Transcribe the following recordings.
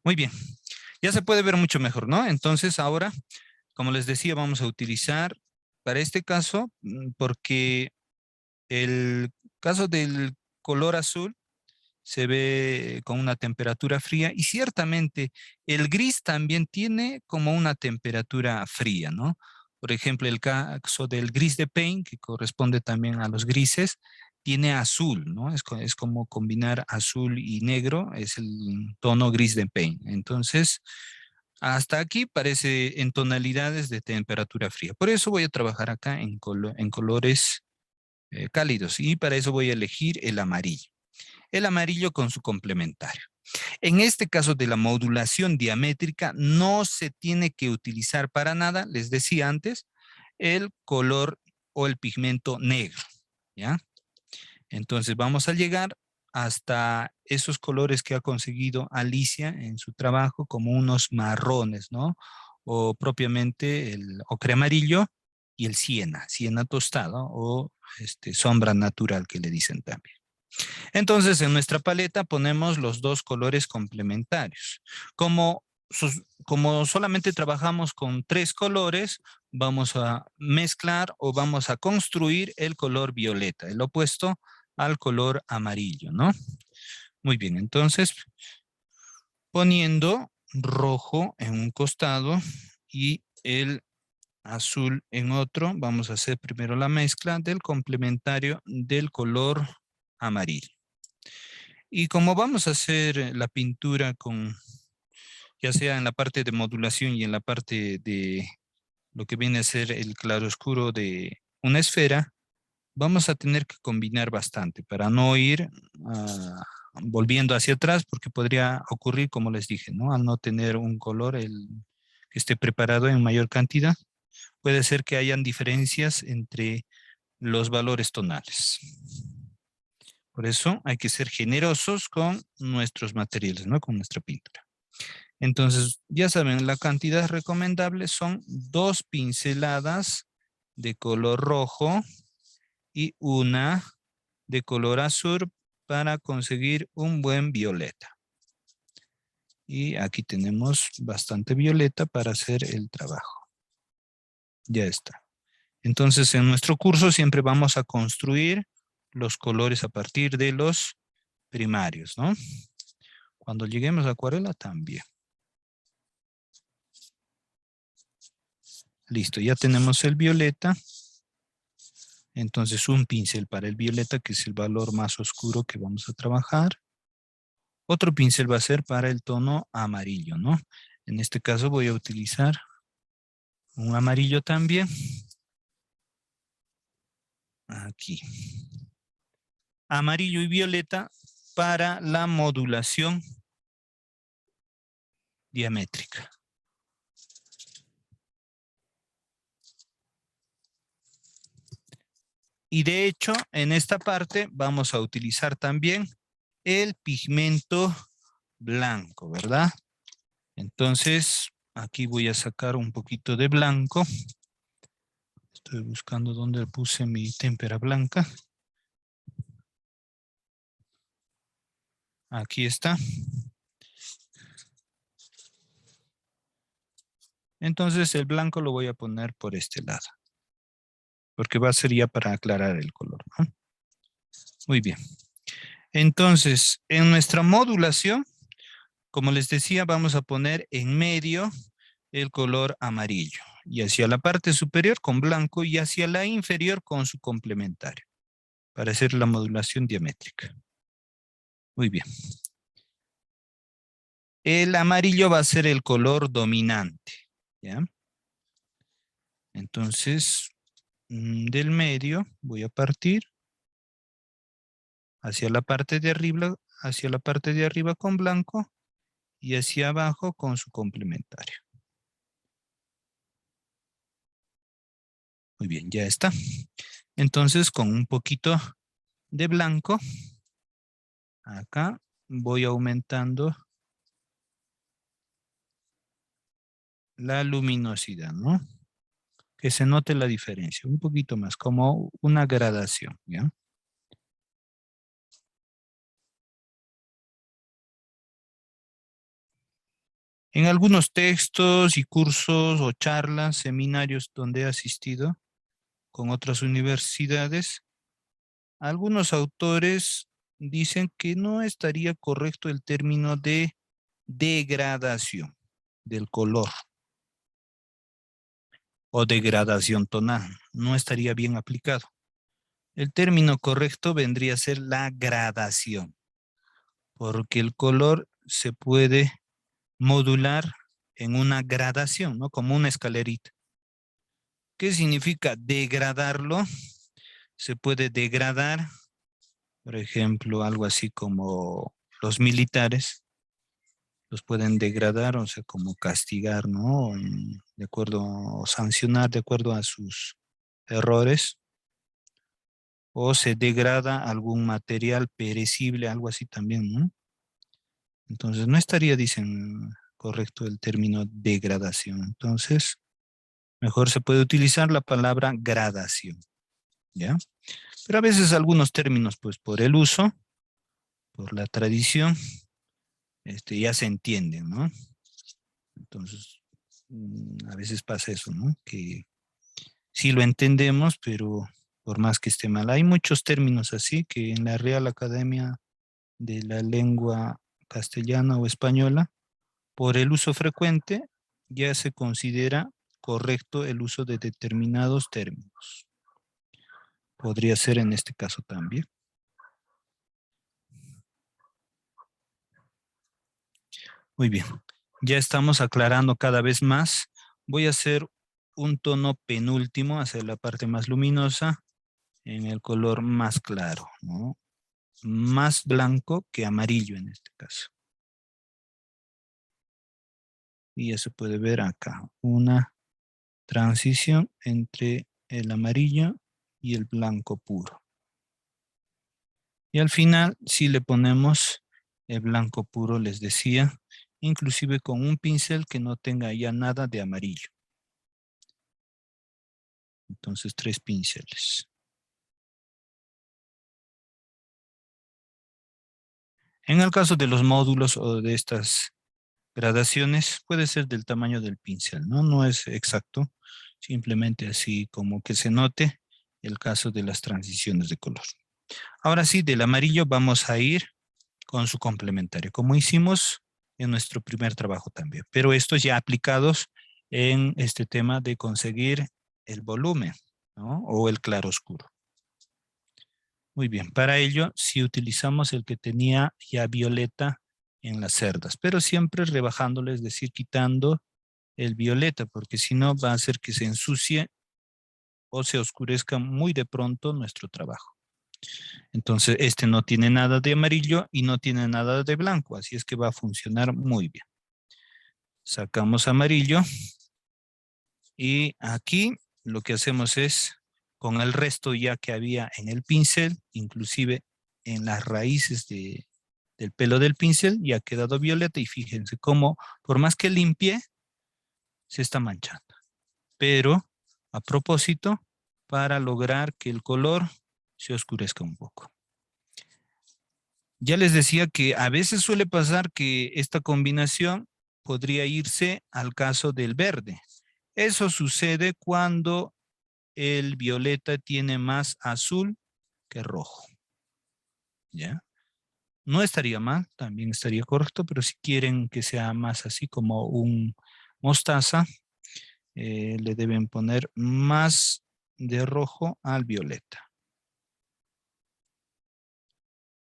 Muy bien. Ya se puede ver mucho mejor, ¿no? Entonces ahora, como les decía, vamos a utilizar para este caso, porque el caso del color azul se ve con una temperatura fría y ciertamente el gris también tiene como una temperatura fría, ¿no? Por ejemplo, el caso del gris de Paint, que corresponde también a los grises, tiene azul, ¿no? Es como combinar azul y negro, es el tono gris de Paint. Entonces, hasta aquí parece en tonalidades de temperatura fría. Por eso voy a trabajar acá en colores cálidos y para eso voy a elegir el amarillo. El amarillo con su complementario. En este caso de la modulación diamétrica no se tiene que utilizar para nada, les decía antes, el color o el pigmento negro, ¿ya? Entonces vamos a llegar hasta esos colores que ha conseguido Alicia en su trabajo como unos marrones, ¿no? O propiamente el ocre amarillo y el siena tostado o sombra natural que le dicen también. Entonces, en nuestra paleta ponemos los dos colores complementarios. Como solamente trabajamos con tres colores, vamos a mezclar o vamos a construir el color violeta, el opuesto al color amarillo, ¿no? Muy bien, entonces, poniendo rojo en un costado y el azul en otro, vamos a hacer primero la mezcla del complementario del color amarillo. Y como vamos a hacer la pintura ya sea en la parte de modulación y en la parte de lo que viene a ser el claroscuro de una esfera, vamos a tener que combinar bastante para no ir volviendo hacia atrás, porque podría ocurrir, como les dije, ¿no? Al no tener un color que esté preparado en mayor cantidad, puede ser que hayan diferencias entre los valores tonales. Por eso hay que ser generosos con nuestros materiales, ¿no? Con nuestra pintura. Entonces, ya saben, la cantidad recomendable son 2 pinceladas de color rojo y una de color azul para conseguir un buen violeta. Y aquí tenemos bastante violeta para hacer el trabajo. Ya está. Entonces, en nuestro curso siempre vamos a construir los colores a partir de los primarios, ¿no? Cuando lleguemos a acuarela también. Listo, ya tenemos el violeta. Entonces un pincel para el violeta, que es el valor más oscuro que vamos a trabajar. Otro pincel va a ser para el tono amarillo, ¿no? En este caso voy a utilizar un amarillo también. Aquí. Amarillo y violeta para la modulación diamétrica. Y de hecho, en esta parte vamos a utilizar también el pigmento blanco, ¿verdad? Entonces, aquí voy a sacar un poquito de blanco. Estoy buscando dónde puse mi témpera blanca. Aquí está. Entonces el blanco lo voy a poner por este lado, porque va a ser ya para aclarar el color, ¿no? Muy bien. Entonces, en nuestra modulación, como les decía, vamos a poner en medio el color amarillo y hacia la parte superior con blanco y hacia la inferior con su complementario para hacer la modulación diamétrica. Muy bien. El amarillo va a ser el color dominante, ¿ya? Entonces, del medio voy a partir hacia la parte de arriba con blanco y hacia abajo con su complementario. Muy bien, ya está. Entonces, con un poquito de blanco, acá voy aumentando la luminosidad, ¿no? Que se note la diferencia, un poquito más, como una gradación, ¿ya? En algunos textos y cursos o charlas, seminarios donde he asistido con otras universidades, algunos autores dicen que no estaría correcto el término de degradación del color o degradación tonal. No estaría bien aplicado. El término correcto vendría a ser la gradación, porque el color se puede modular en una gradación, ¿no? Como una escalerita. ¿Qué significa degradarlo? Se puede degradar, por ejemplo, algo así como los militares los pueden degradar, o sea, como castigar, ¿no? De acuerdo, o sancionar de acuerdo a sus errores, o se degrada algún material perecible, algo así también, ¿no? Entonces, no estaría, dicen, correcto el término degradación. Entonces, mejor se puede utilizar la palabra gradación, ¿ya? Pero a veces algunos términos, pues por el uso, por la tradición, ya se entienden, ¿no? Entonces, a veces pasa eso, ¿no? Que sí lo entendemos, pero por más que esté mal. Hay muchos términos así que en la Real Academia de la Lengua Castellana o Española, por el uso frecuente, ya se considera correcto el uso de determinados términos. Podría ser en este caso también. Muy bien, ya estamos aclarando cada vez más. Voy a hacer un tono penúltimo hacia la parte más luminosa en el color más claro, ¿no? Más blanco que amarillo en este caso. Y ya se puede ver acá una transición entre el amarillo y el blanco puro. Y al final, si le ponemos el blanco puro, les decía, inclusive con un pincel que no tenga ya nada de amarillo. Entonces, 3 pinceles. En el caso de los módulos o de estas gradaciones, puede ser del tamaño del pincel, ¿no? No es exacto, simplemente así como que se note el caso de las transiciones de color. Ahora sí, del amarillo vamos a ir con su complementario, como hicimos en nuestro primer trabajo también, pero estos ya aplicados en este tema de conseguir el volumen, ¿no? O el claroscuro. Muy bien, para ello sí utilizamos el que tenía ya violeta en las cerdas, pero siempre rebajándole, es decir, quitando el violeta, porque si no va a hacer que se ensucie o se oscurezca muy de pronto nuestro trabajo. Entonces, este no tiene nada de amarillo y no tiene nada de blanco, así es que va a funcionar muy bien. Sacamos amarillo y aquí lo que hacemos es, con el resto ya que había en el pincel, inclusive en las raíces del pelo del pincel, ya ha quedado violeta y fíjense cómo, por más que limpie, se está manchando. Pero a propósito, para lograr que el color se oscurezca un poco. Ya les decía que a veces suele pasar que esta combinación podría irse al caso del verde. Eso sucede cuando el violeta tiene más azul que rojo. ¿Ya? No estaría mal, también estaría correcto, pero si quieren que sea más así como un mostaza, le deben poner más de rojo al violeta.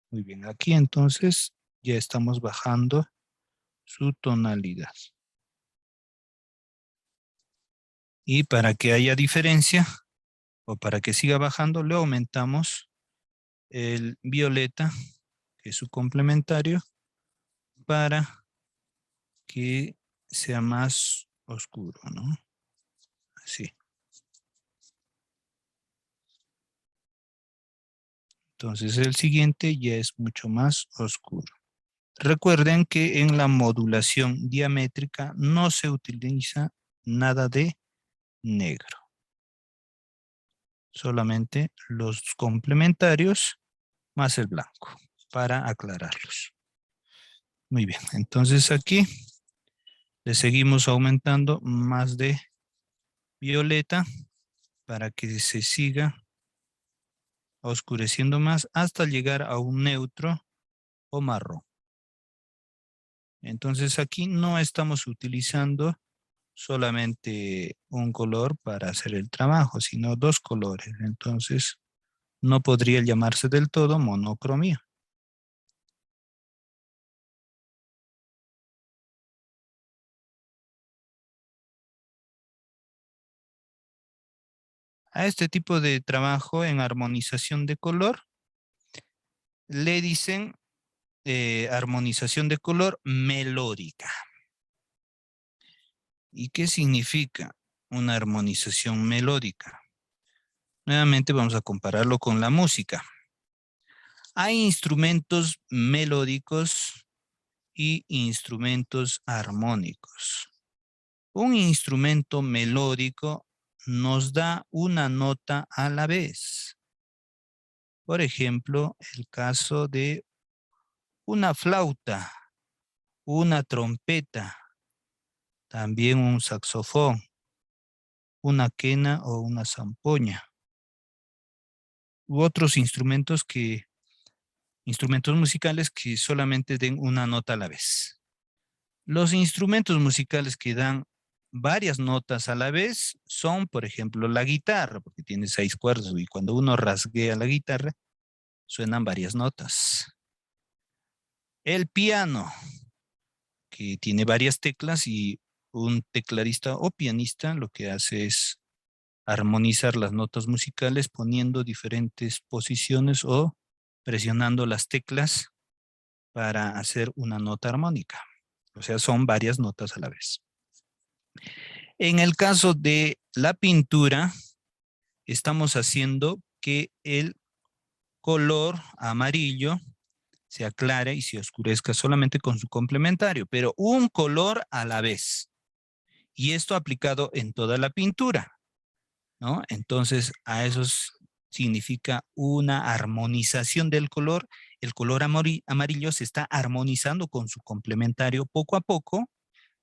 Muy bien, aquí entonces ya estamos bajando su tonalidad. Y para que haya diferencia o para que siga bajando, le aumentamos el violeta, que es su complementario, para que sea más oscuro, ¿no? Así. Entonces el siguiente ya es mucho más oscuro. Recuerden que en la modulación diamétrica no se utiliza nada de negro. Solamente los complementarios más el blanco para aclararlos. Muy bien, entonces aquí Le seguimos aumentando más de violeta para que se siga oscureciendo más hasta llegar a un neutro o marrón. Entonces aquí no estamos utilizando solamente un color para hacer el trabajo, sino dos colores. Entonces no podría llamarse del todo monocromía. A este tipo de trabajo en armonización de color le dicen armonización de color melódica. ¿Y qué significa una armonización melódica? Nuevamente vamos a compararlo con la música. Hay instrumentos melódicos y instrumentos armónicos. Un instrumento melódico nos da una nota a la vez. Por ejemplo, el caso de una flauta, una trompeta, también un saxofón, una quena o una zampoña, u otros instrumentos musicales que solamente den una nota a la vez. Los instrumentos musicales que dan varias notas a la vez son, por ejemplo, la guitarra, porque tiene 6 cuerdas y cuando uno rasguea la guitarra, suenan varias notas. El piano, que tiene varias teclas y un tecladista o pianista lo que hace es armonizar las notas musicales poniendo diferentes posiciones o presionando las teclas para hacer una nota armónica. O sea, son varias notas a la vez. En el caso de la pintura, estamos haciendo que el color amarillo se aclare y se oscurezca solamente con su complementario, pero un color a la vez. Y esto aplicado en toda la pintura, ¿no? Entonces, a eso significa una armonización del color. El color amarillo se está armonizando con su complementario poco a poco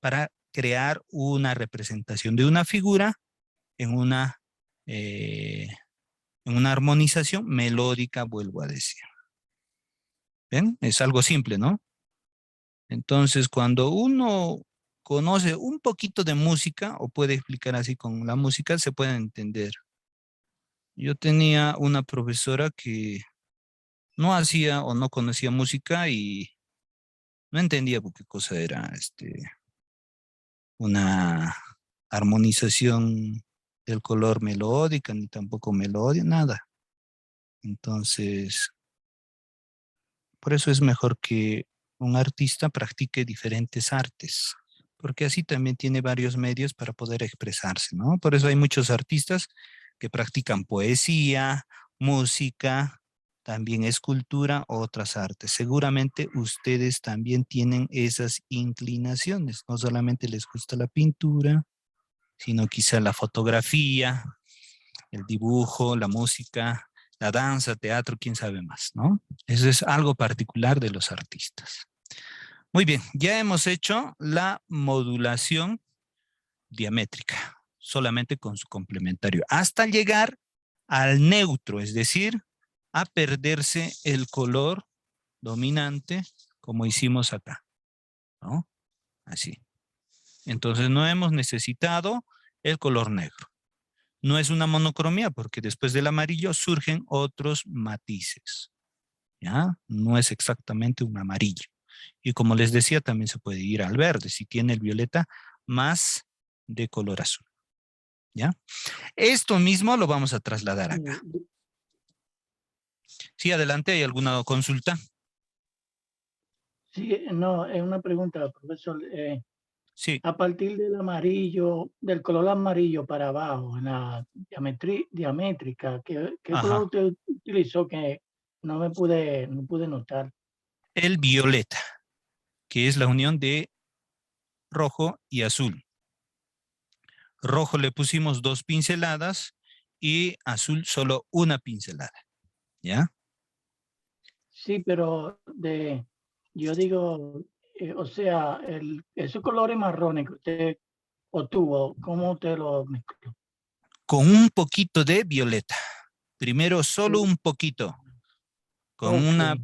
para crear una representación de una figura en una, eh, en una armonización melódica, vuelvo a decir. ¿Ven? Es algo simple, ¿no? Entonces, cuando uno conoce un poquito de música, o puede explicar así con la música, se puede entender. Yo tenía una profesora que no hacía o no conocía música y no entendía por qué cosa era una armonización del color melódica, ni tampoco melodia, nada. Entonces, por eso es mejor que un artista practique diferentes artes, porque así también tiene varios medios para poder expresarse, ¿no? Por eso hay muchos artistas que practican poesía, música, también escultura, otras artes. Seguramente ustedes también tienen esas inclinaciones, no solamente les gusta la pintura, sino quizá la fotografía, el dibujo, la música, la danza, teatro, quién sabe más, ¿no? Eso es algo particular de los artistas. Muy bien, ya hemos hecho la modulación diamétrica, solamente con su complementario, hasta llegar al neutro, es decir, a perderse el color dominante, como hicimos acá, ¿no? Así. Entonces no hemos necesitado el color negro. No es una monocromía porque después del amarillo surgen otros matices, ¿ya? No es exactamente un amarillo. Y como les decía, también se puede ir al verde si tiene el violeta más de color azul, ¿ya? Esto mismo lo vamos a trasladar acá. Sí, adelante, ¿hay alguna consulta? Sí, no, es una pregunta, profesor. Sí, A partir del amarillo, del color amarillo para abajo, en la diamétrica, ¿qué color ajá. usted utilizó que no pude notar? El violeta, que es la unión de rojo y azul. Rojo le pusimos 2 pinceladas y azul solo una pincelada, ¿ya? Sí, pero yo digo, o sea, esos colores marrones que usted obtuvo, ¿cómo usted los mezcló? Con un poquito de violeta. Primero solo un poquito, con Ok. una,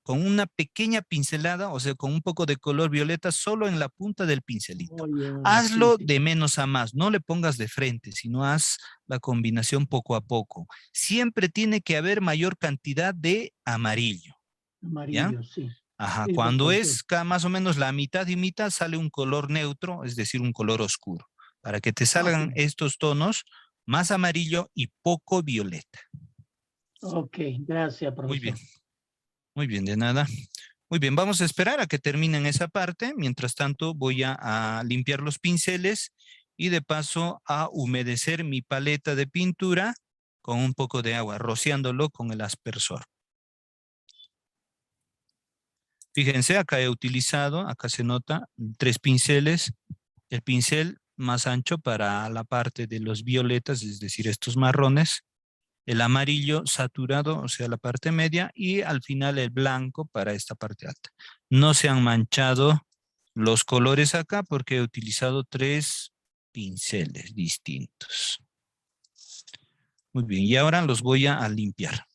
con una pequeña pincelada, o sea, con un poco de color violeta solo en la punta del pincelito. Oye, oye, sí, Hazlo sí. de menos a más, no le pongas de frente, sino haz la combinación poco a poco. Siempre tiene que haber mayor cantidad de amarillo, ¿ya? Amarillo, sí. Ajá, Sí, cuando porque es más o menos la mitad y mitad sale un color neutro, es decir, un color oscuro, para que te ok, salgan estos tonos más amarillo y poco violeta. ok, gracias, Muy bien, profesor. muy bien, de nada. Muy bien, vamos a esperar a que terminen esa parte. Mientras tanto, voy a limpiar los pinceles y de paso a humedecer mi paleta de pintura con un poco de agua, rociándolo con el aspersor. Fíjense, acá he utilizado, acá se nota, 3 pinceles. El pincel más ancho para la parte de los violetas, es decir, estos marrones. El amarillo saturado, o sea, la parte media, y al final el blanco para esta parte alta. No se han manchado los colores acá porque he utilizado 3 pinceles distintos. Muy bien, y ahora los voy a limpiar.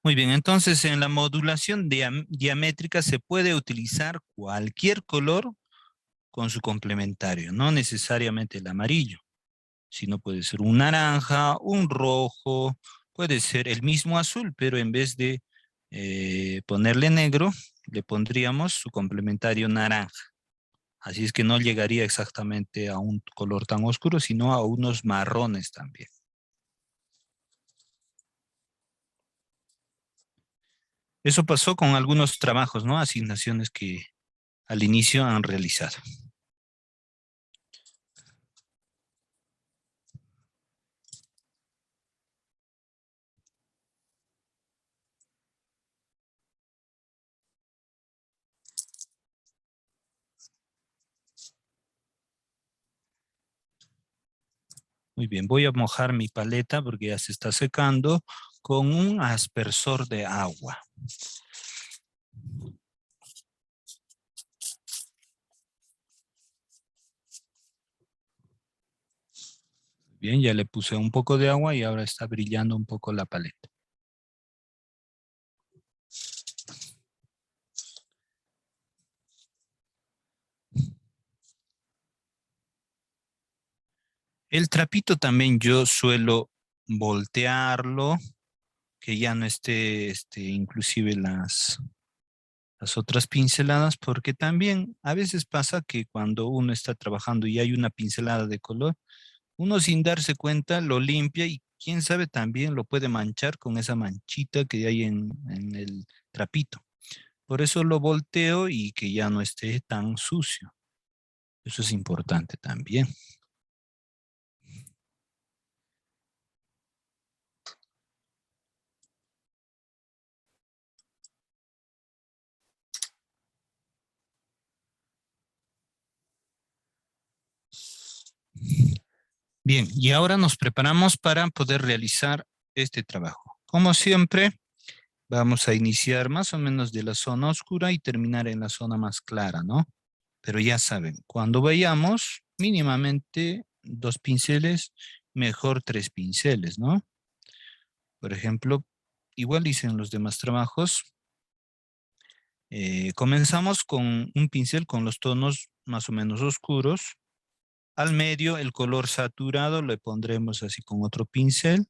Muy bien, entonces en la modulación diamétrica se puede utilizar cualquier color con su complementario, no necesariamente el amarillo, sino puede ser un naranja, un rojo, puede ser el mismo azul, pero en vez de ponerle negro, le pondríamos su complementario naranja. Así es que no llegaría exactamente a un color tan oscuro, sino a unos marrones también. Eso pasó con algunos trabajos, ¿no? Asignaciones que al inicio han realizado. Muy bien, voy a mojar mi paleta porque ya se está secando con un aspersor de agua. Bien, ya le puse un poco de agua y ahora está brillando un poco la paleta. El trapito también yo suelo voltearlo, que ya no esté inclusive las otras pinceladas, porque también a veces pasa que cuando uno está trabajando y hay una pincelada de color, uno sin darse cuenta lo limpia y quién sabe también lo puede manchar con esa manchita que hay en el trapito. Por eso lo volteo y que ya no esté tan sucio. Eso es importante también. Bien, y ahora nos preparamos para poder realizar este trabajo. Como siempre, vamos a iniciar más o menos de la zona oscura y terminar en la zona más clara, ¿no? Pero ya saben, cuando vayamos, mínimamente 2 pinceles, mejor 3 pinceles, ¿no? Por ejemplo, igual dicen los demás trabajos. Comenzamos con un pincel con los tonos más o menos oscuros. Al medio, el color saturado le pondremos así con otro pincel.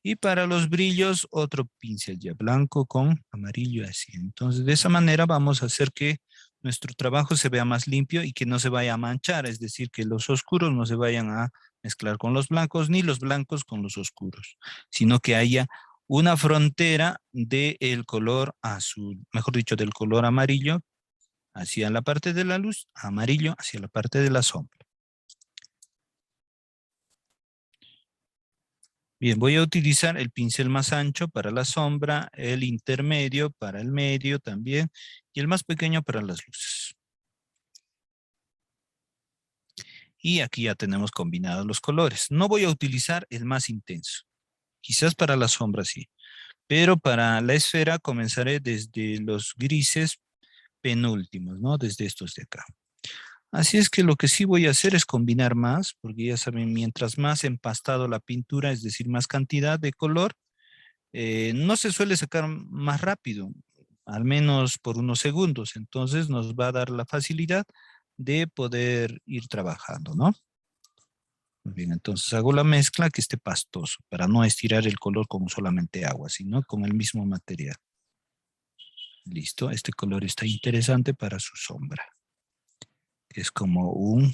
Y para los brillos, otro pincel ya blanco con amarillo así. Entonces, de esa manera vamos a hacer que nuestro trabajo se vea más limpio y que no se vaya a manchar, es decir, que los oscuros no se vayan a mezclar con los blancos, ni los blancos con los oscuros, sino que haya una frontera del color azul, mejor dicho, del color amarillo hacia la parte de la luz, amarillo hacia la parte de la sombra. Bien, voy a utilizar el pincel más ancho para la sombra, el intermedio para el medio también, y el más pequeño para las luces. Y aquí ya tenemos combinados los colores. No voy a utilizar el más intenso, quizás para la sombra sí, pero para la esfera comenzaré desde los grises penúltimos, ¿no? Desde estos de acá. Así es que lo que sí voy a hacer es combinar más, porque ya saben, mientras más empastado la pintura, es decir, más cantidad de color, no se suele sacar más rápido, al menos por unos segundos. Entonces nos va a dar la facilidad de poder ir trabajando, ¿no? Muy bien, entonces hago la mezcla que esté pastoso para no estirar el color con solamente agua, sino con el mismo material. Listo, este color está interesante para su sombra. Es como un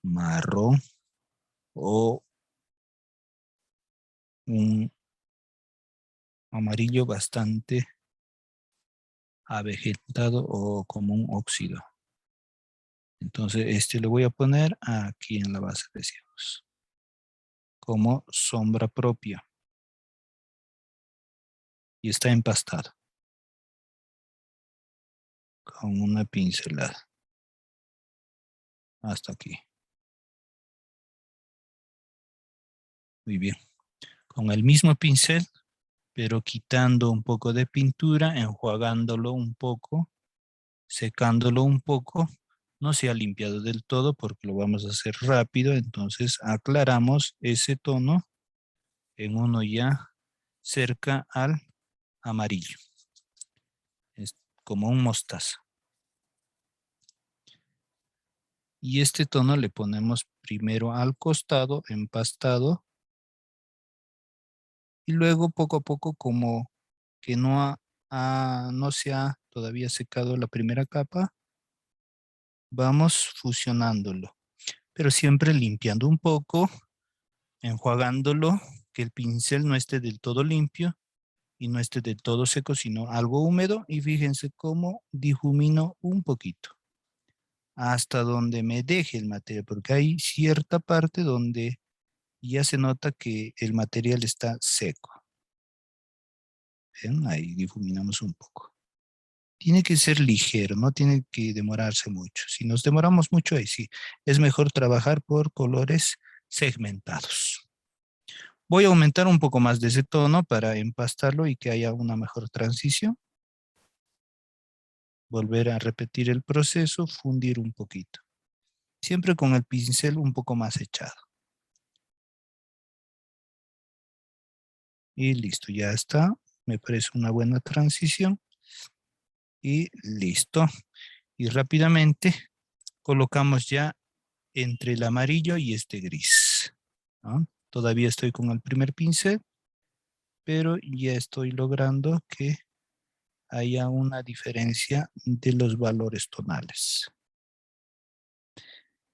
marrón o un amarillo bastante avejentado o como un óxido. Entonces, este lo voy a poner aquí en la base de cielos, como sombra propia. Y está empastado con una pincelada. Hasta aquí. Muy bien. Con el mismo pincel, pero quitando un poco de pintura, enjuagándolo un poco, secándolo un poco. No se ha limpiado del todo porque lo vamos a hacer rápido. Entonces aclaramos ese tono en uno ya cerca al amarillo. Es como un mostaza. Y este tono le ponemos primero al costado, empastado, y luego poco a poco, como que no se ha todavía secado la primera capa, vamos fusionándolo, pero siempre limpiando un poco, enjuagándolo, que el pincel no esté del todo limpio y no esté del todo seco, sino algo húmedo. Y fíjense cómo difumino un poquito hasta donde me deje el material, porque hay cierta parte donde ya se nota que el material está seco. ¿Ven? Ahí difuminamos un poco. Tiene que ser ligero, no tiene que demorarse mucho. Si nos demoramos mucho, ahí sí, es mejor trabajar por colores segmentados. Voy a aumentar un poco más de ese tono para empastarlo y que haya una mejor transición. Volver a repetir el proceso, fundir un poquito. Siempre con el pincel un poco más echado. Y listo, ya está. Me parece una buena transición. Y listo. Y rápidamente colocamos ya entre el amarillo y este gris, ¿no? Todavía estoy con el primer pincel, pero ya estoy logrando que haya una diferencia de los valores tonales.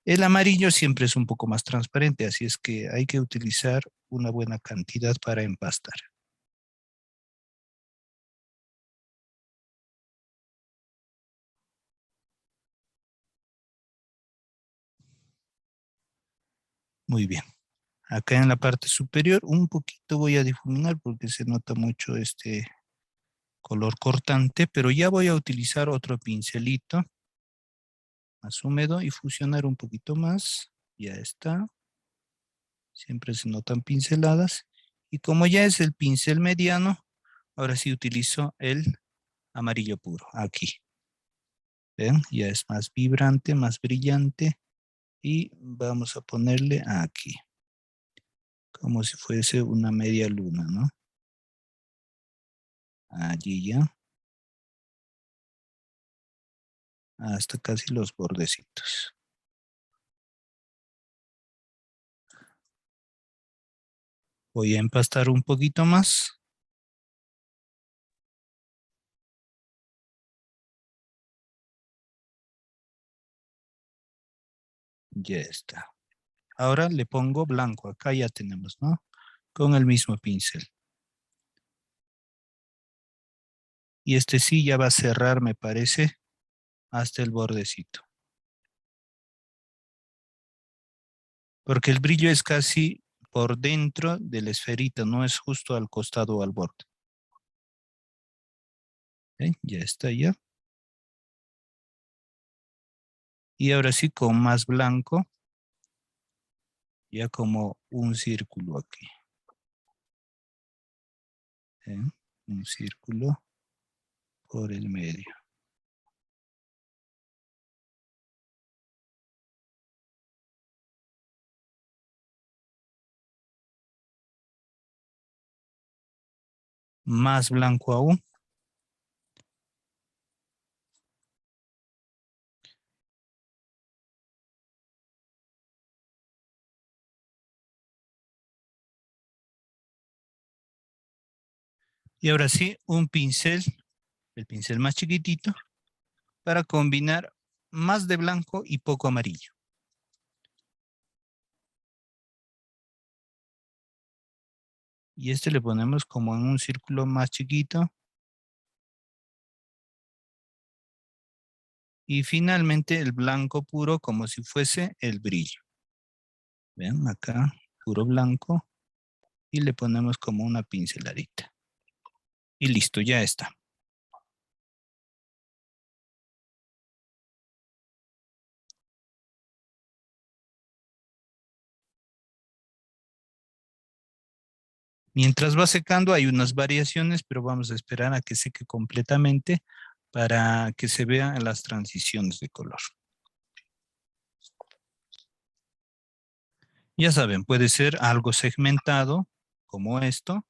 El amarillo siempre es un poco más transparente, así es que hay que utilizar una buena cantidad para empastar. Muy bien. Acá en la parte superior un poquito voy a difuminar porque se nota mucho este color cortante, pero ya voy a utilizar otro pincelito más húmedo y fusionar un poquito más. Ya está. Siempre se notan pinceladas. Y como ya es el pincel mediano, ahora sí utilizo el amarillo puro, aquí. ¿Ven? Ya es más vibrante, más brillante. Y vamos a ponerle aquí, como si fuese una media luna, ¿no? Allí ya, hasta casi los bordecitos. Voy a empastar un poquito más. Ya está. Ahora le pongo blanco. Acá ya tenemos, ¿no? Con el mismo pincel. Y este sí ya va a cerrar, me parece, hasta el bordecito. Porque el brillo es casi por dentro de la esferita, no es justo al costado o al borde. ¿Ok? Ya está ya. Y ahora sí con más blanco, ya como un círculo aquí. ¿Eh? Un círculo por el medio. Más blanco aún. Y ahora sí, un pincel, el pincel más chiquitito, para combinar más de blanco y poco amarillo. Y este le ponemos como en un círculo más chiquito. Y finalmente el blanco puro como si fuese el brillo. Vean acá, puro blanco. Y le ponemos como una pinceladita. Y listo, ya está. Mientras va secando hay unas variaciones, pero vamos a esperar a que seque completamente para que se vean las transiciones de color. Ya saben, puede ser algo segmentado, como esto,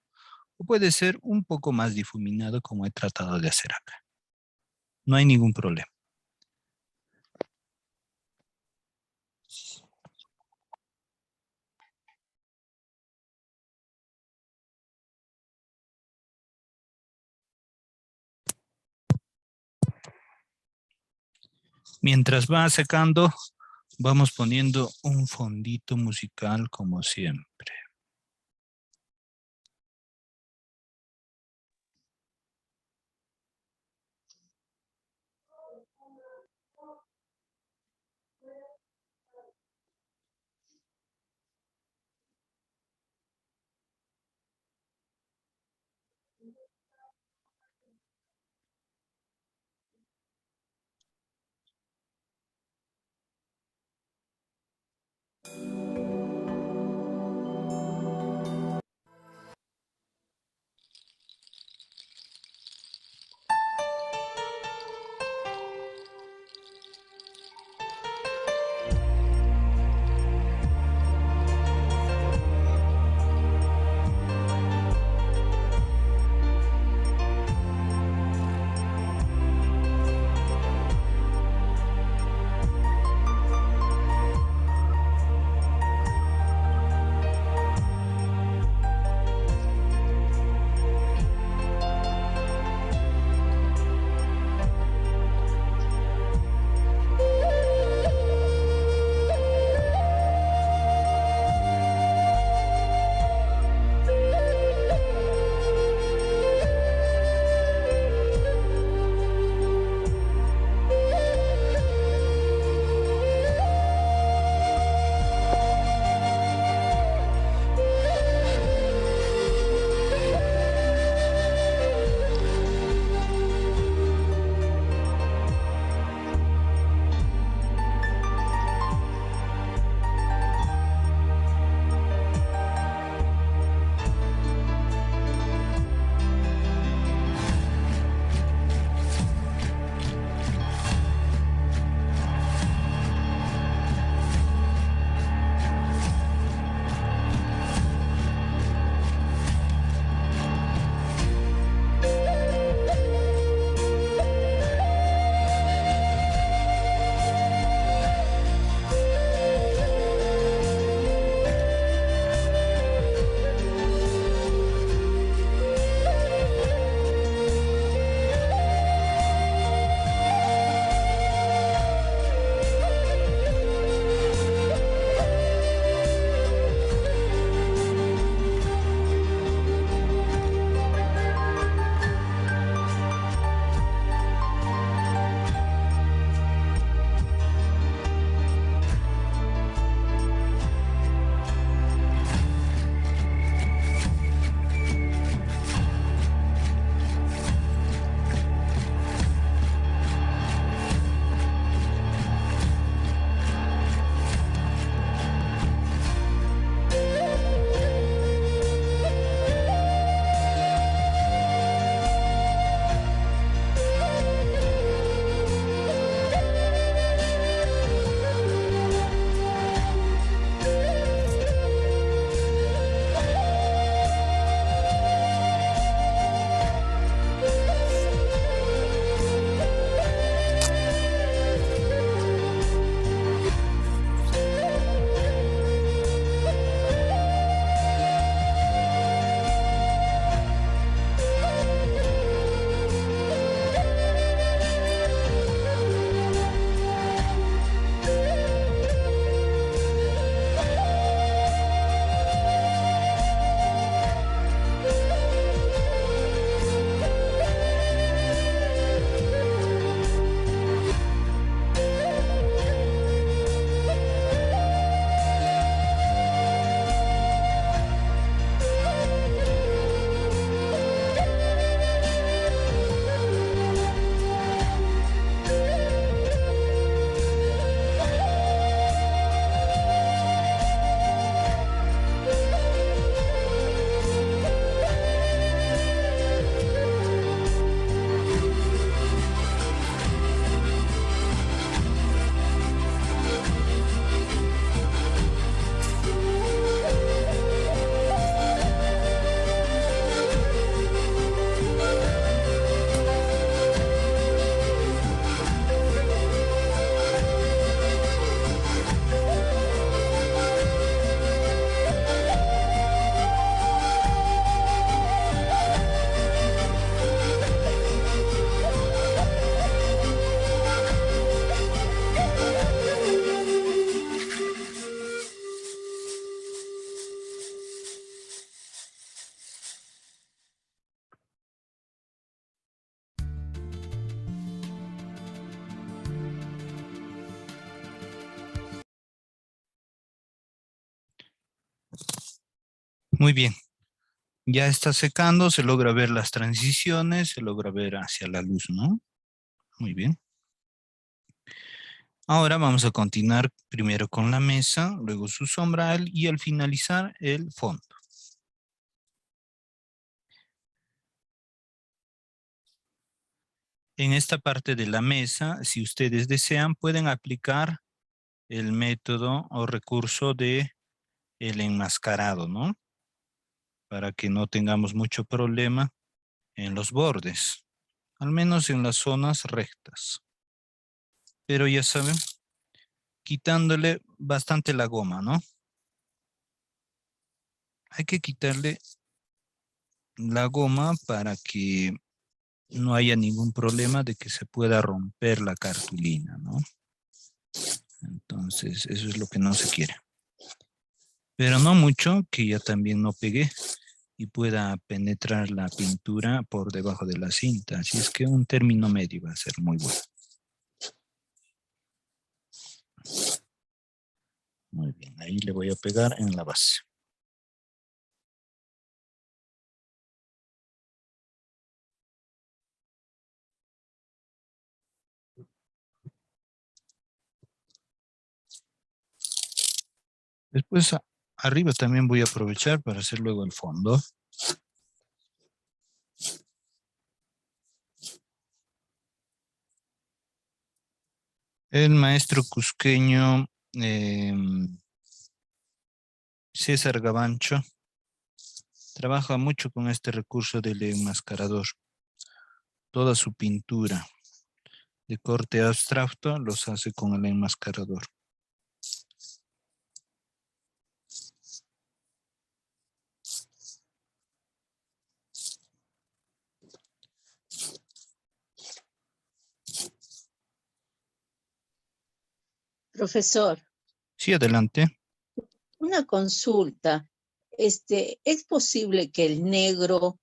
o puede ser un poco más difuminado, como he tratado de hacer acá. No hay ningún problema. Mientras va secando, vamos poniendo un fondito musical como siempre. Muy bien. Ya está secando, se logra ver las transiciones, se logra ver hacia la luz, ¿no? Muy bien. Ahora vamos a continuar primero con la mesa, luego su sombral y al finalizar el fondo. En esta parte de la mesa, si ustedes desean, pueden aplicar el método o recurso de el enmascarado, ¿no? Para que no tengamos mucho problema en los bordes, al menos en las zonas rectas. Pero ya saben, quitándole bastante la goma, ¿no? Hay que quitarle la goma para que no haya ningún problema de que se pueda romper la cartulina, ¿no? Entonces, eso es lo que no se quiere. Pero no mucho, que ya también no pegue y pueda penetrar la pintura por debajo de la cinta. Así es que un término medio va a ser muy bueno. Muy bien, ahí le voy a pegar en la base. Después arriba también voy a aprovechar para hacer luego el fondo. El maestro cusqueño César Gavancho trabaja mucho con este recurso del enmascarador. Toda su pintura de corte abstracto los hace con el enmascarador. Profesor, Sí, adelante. una consulta. ¿Es posible que el negro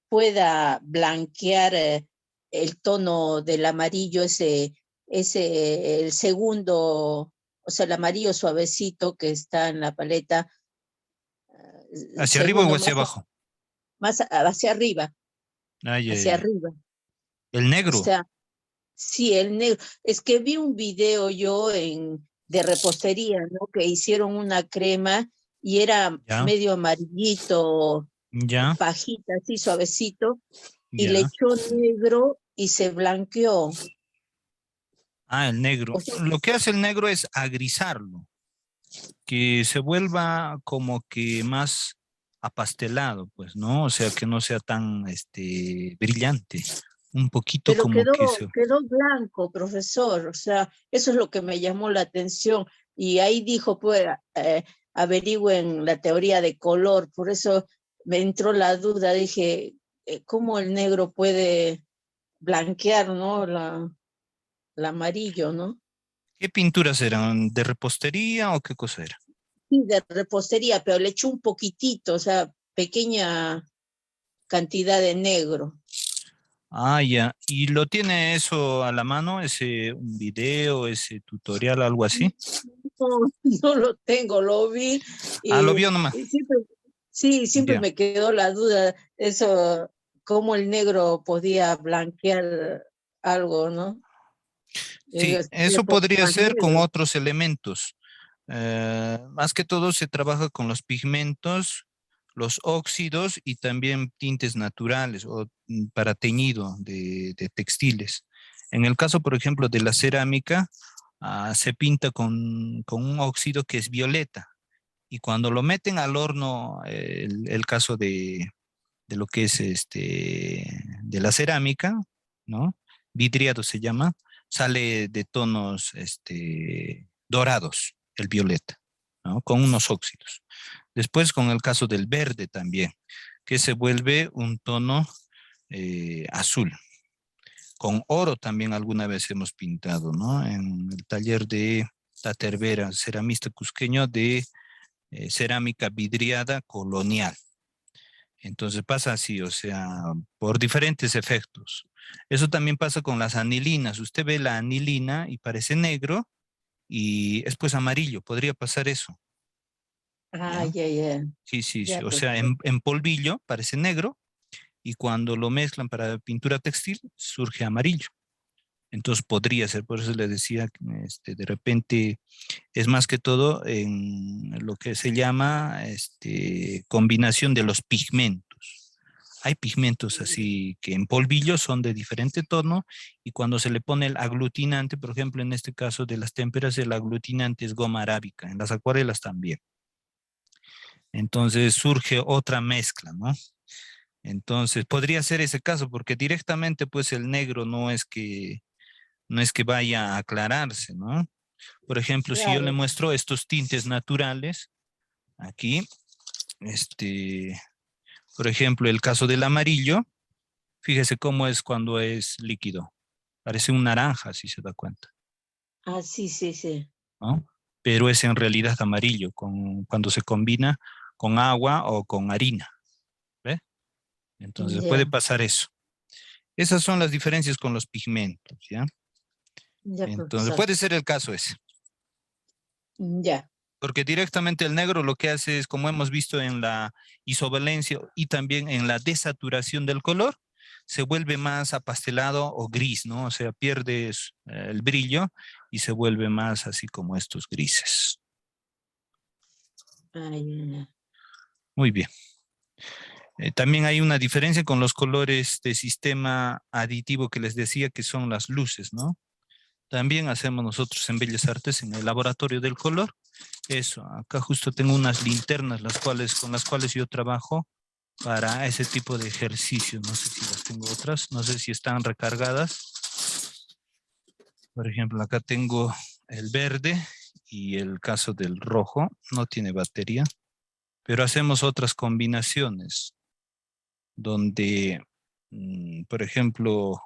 pueda blanquear el tono del amarillo, el segundo, o sea, el amarillo suavecito que está en la paleta, el ¿Hacia arriba o segundo hacia abajo? más hacia arriba, Ay, ay, hacia ay. arriba? El O negro. sea, sí, el negro. Es que vi un video yo de repostería, ¿no? Que hicieron una crema y era Ya, medio amarillito, ya, pajita, así suavecito, y le ya. echó negro y se blanqueó. Ah, el negro. O sea, Lo que hace el negro es agrizarlo, que se vuelva como que más apastelado, pues, ¿no? O sea, que no sea tan, brillante. Un poquito pero como que quedó blanco, profesor. O sea, eso es lo que me llamó la atención. Y ahí dijo, pues, averigüen la teoría de color. Por eso me entró la duda. Dije, ¿cómo el negro puede blanquear, ¿no? La amarillo, ¿no? ¿Qué pinturas eran? ¿De repostería o qué cosa era? Sí, de repostería, pero le echó un poquitito, o sea, pequeña cantidad de negro. Ah, ya. ¿Y lo tiene eso a la mano? ¿Ese un video, ese tutorial, algo así? No, no lo tengo, lo vi Ah, lo y, vio nomás. y siempre, sí, siempre Ya. me quedó la duda, eso, cómo el negro podía blanquear algo, ¿no? Sí, Le eso pongo podría más ser con negro. otros elementos. Más que todo se trabaja con los pigmentos, los óxidos y también tintes naturales o para teñido de textiles. En el caso, por ejemplo, de la cerámica, se pinta con un óxido que es violeta. Y cuando lo meten al horno, el caso de lo que es de la cerámica, ¿no? Vidriado se llama, sale de tonos dorados, el violeta, ¿no? Con unos óxidos. Después con el caso del verde también, que se vuelve un tono azul. Con oro también alguna vez hemos pintado, ¿no? En el taller de Tatervera, ceramista cusqueño de cerámica vidriada colonial. Entonces pasa así, o sea, por diferentes efectos. Eso también pasa con las anilinas. Usted ve la anilina y parece negro y es pues amarillo. Podría pasar eso. Ah, ¿ya? ya. Sí, sí, sí. Ya, O sea, perfecto. en polvillo parece negro y cuando lo mezclan para pintura textil surge amarillo. Entonces podría ser, por eso le decía, de repente es más que todo en lo que se llama combinación de los pigmentos. Hay pigmentos así que en polvillo son de diferente tono y cuando se le pone el aglutinante, por ejemplo, en este caso de las témperas, el aglutinante es goma arábica, en las acuarelas también. Entonces surge otra mezcla, ¿no? Entonces podría ser ese caso porque directamente pues el negro no es que vaya a aclararse, ¿no? Por ejemplo, si yo le Claro. muestro estos tintes naturales, aquí, este, por ejemplo, el caso del amarillo, fíjese cómo es cuando es líquido. Parece un naranja, si se da cuenta, Ah, sí, sí, sí. ¿no? Pero es en realidad amarillo cuando se combina con agua o con harina, ¿ve? Entonces puede Ya, pasar eso. Esas son las diferencias con los pigmentos, ¿ya? ya, Entonces profesor. puede ser el caso ese. Ya. Porque directamente el negro lo que hace es, como hemos visto en la isovalencia y también en la desaturación del color, se vuelve más apastelado o gris, ¿no? O sea, pierde el brillo y se vuelve más así como estos grises. Ah, ya. Muy bien. También hay una diferencia con los colores de sistema aditivo que les decía que son las luces, ¿no? También hacemos nosotros en Bellas Artes, en el laboratorio del color. Eso, acá justo tengo unas linternas con las cuales yo trabajo para ese tipo de ejercicios. No sé si las tengo otras, no sé si están recargadas. Por ejemplo, acá tengo el verde y el caso del rojo, no tiene batería, pero hacemos otras combinaciones donde, por ejemplo,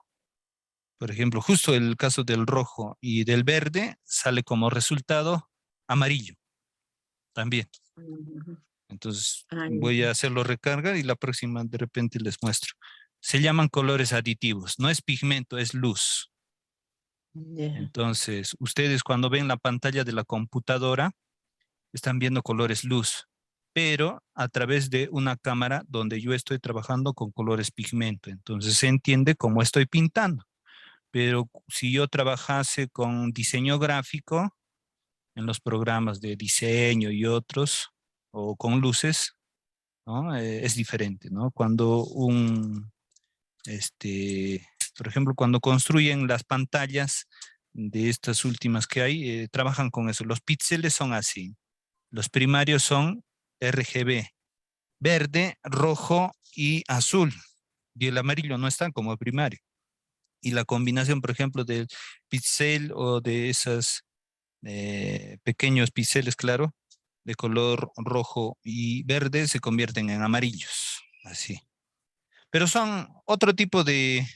justo el caso del rojo y del verde sale como resultado amarillo también. Ujú. Entonces Ah, voy a hacerlo recargar y la próxima de repente les muestro. Se llaman colores aditivos, no es pigmento, es luz. ya. Entonces, ustedes cuando ven la pantalla de la computadora, están viendo colores luz, pero a través de una cámara donde yo estoy trabajando con colores pigmento. Entonces se entiende cómo estoy pintando. Pero si yo trabajase con diseño gráfico en los programas de diseño y otros, o con luces, ¿no? Es diferente, ¿no? Por ejemplo, cuando construyen las pantallas de estas últimas que hay, trabajan con eso. Los píxeles son así. Los primarios son RGB, verde, rojo y azul. Y el amarillo no está como primario. Y la combinación, por ejemplo, del píxel o de esos pequeños píxeles, claro, de color rojo y verde se convierten en amarillos. Así. Pero son otro tipo de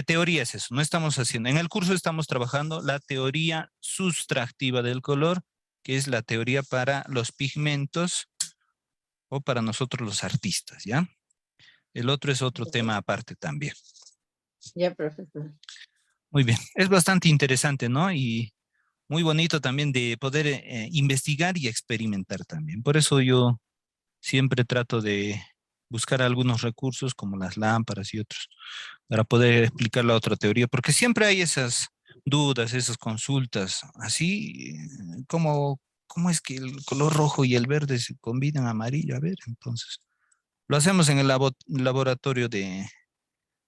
teorías eso. No estamos haciendo. En el curso estamos trabajando la teoría sustractiva del color, que es la teoría para los pigmentos o para nosotros los artistas, ¿ya? El otro es otro Ya, tema aparte también. ya, profesor. Muy bien, es bastante interesante, ¿no? Y muy bonito también de poder investigar y experimentar también. Por eso yo siempre trato de buscar algunos recursos como las lámparas y otros para poder explicar la otra teoría, porque siempre hay esas dudas, esas consultas, así como, ¿cómo es que el color rojo y el verde se combinan amarillo? A ver, entonces, lo hacemos en el laboratorio de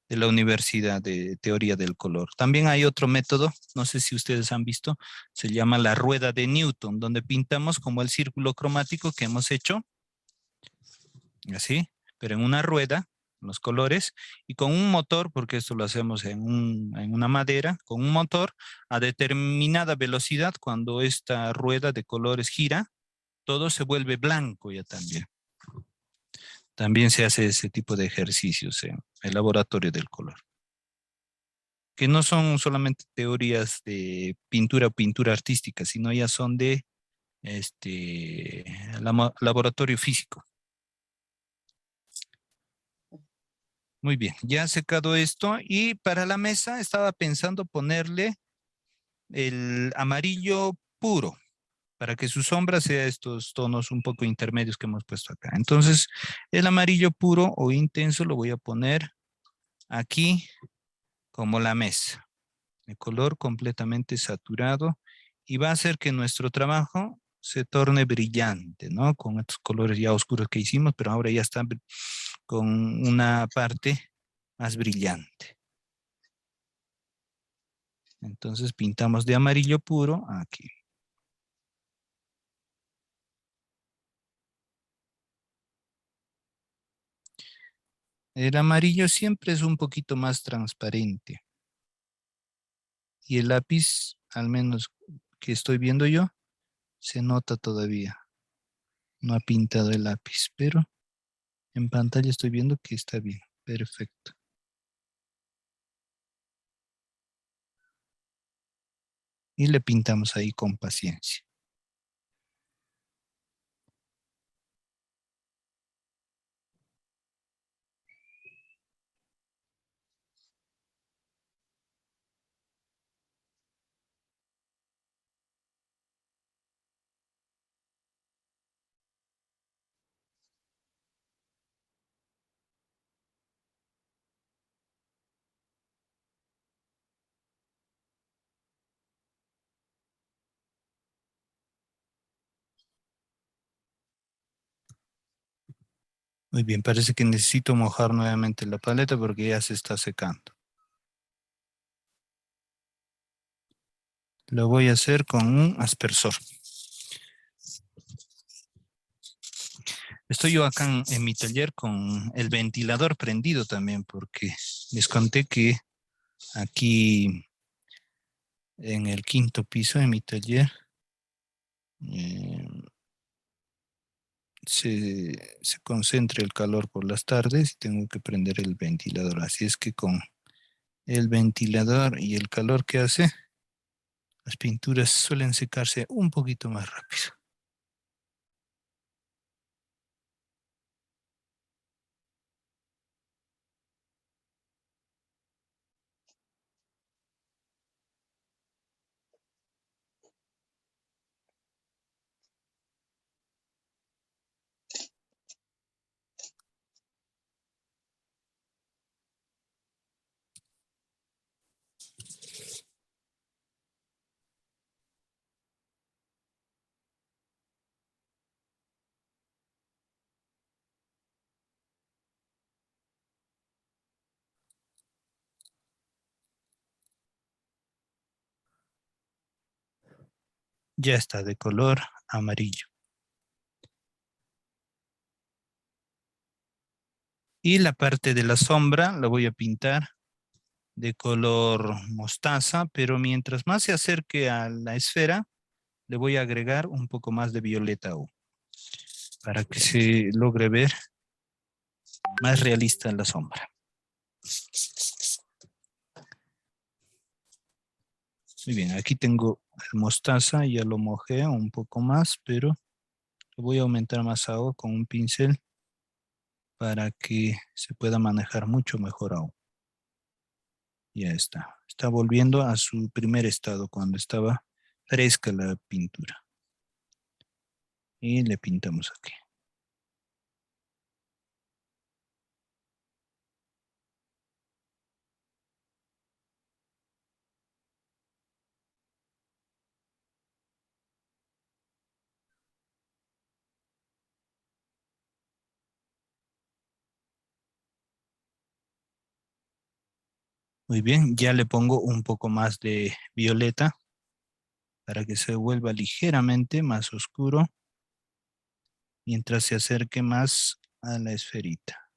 la Universidad de Teoría del Color. También hay otro método, no sé si ustedes han visto, se llama la rueda de Newton, donde pintamos como el círculo cromático que hemos hecho, así, pero en una rueda, los colores, y con un motor, porque esto lo hacemos en una madera, con un motor a determinada velocidad, cuando esta rueda de colores gira, todo se vuelve blanco ya también. También se hace ese tipo de ejercicios en el laboratorio del color, que no son solamente teorías de pintura o pintura artística, sino ya son de laboratorio físico. Muy bien, ya secado esto y para la mesa estaba pensando ponerle el amarillo puro, para que su sombra sea estos tonos un poco intermedios que hemos puesto acá. Entonces, el amarillo puro o intenso lo voy a poner aquí como la mesa, de color completamente saturado, y va a hacer que nuestro trabajo se torne brillante, ¿no? Con estos colores ya oscuros que hicimos, pero ahora ya está con una parte más brillante. Entonces pintamos de amarillo puro aquí. El amarillo siempre es un poquito más transparente. Y el lápiz, al menos que estoy viendo yo, se nota todavía. No ha pintado el lápiz, pero en pantalla estoy viendo que está bien. Perfecto. Y le pintamos ahí con paciencia. Muy bien, parece que necesito mojar nuevamente la paleta porque ya se está secando. Lo voy a hacer con un aspersor. Estoy yo acá en mi taller con el ventilador prendido también porque les conté que aquí en el quinto piso de mi taller eh, se concentra el calor por las tardes y tengo que prender el ventilador. Así es que con el ventilador y el calor que hace, las pinturas suelen secarse un poquito más rápido. Ya está de color amarillo. Y la parte de la sombra la voy a pintar de color mostaza, pero mientras más se acerque a la esfera, le voy a agregar un poco más de violeta aún, para que se logre ver más realista la sombra. Muy bien, aquí tengo el mostaza, ya lo mojé un poco más, pero lo voy a aumentar más agua con un pincel para que se pueda manejar mucho mejor aún. Ya está. Está volviendo a su primer estado cuando estaba fresca la pintura. Y le pintamos aquí. Muy bien, ya le pongo un poco más de violeta para que se vuelva ligeramente más oscuro mientras se acerque más a la esferita.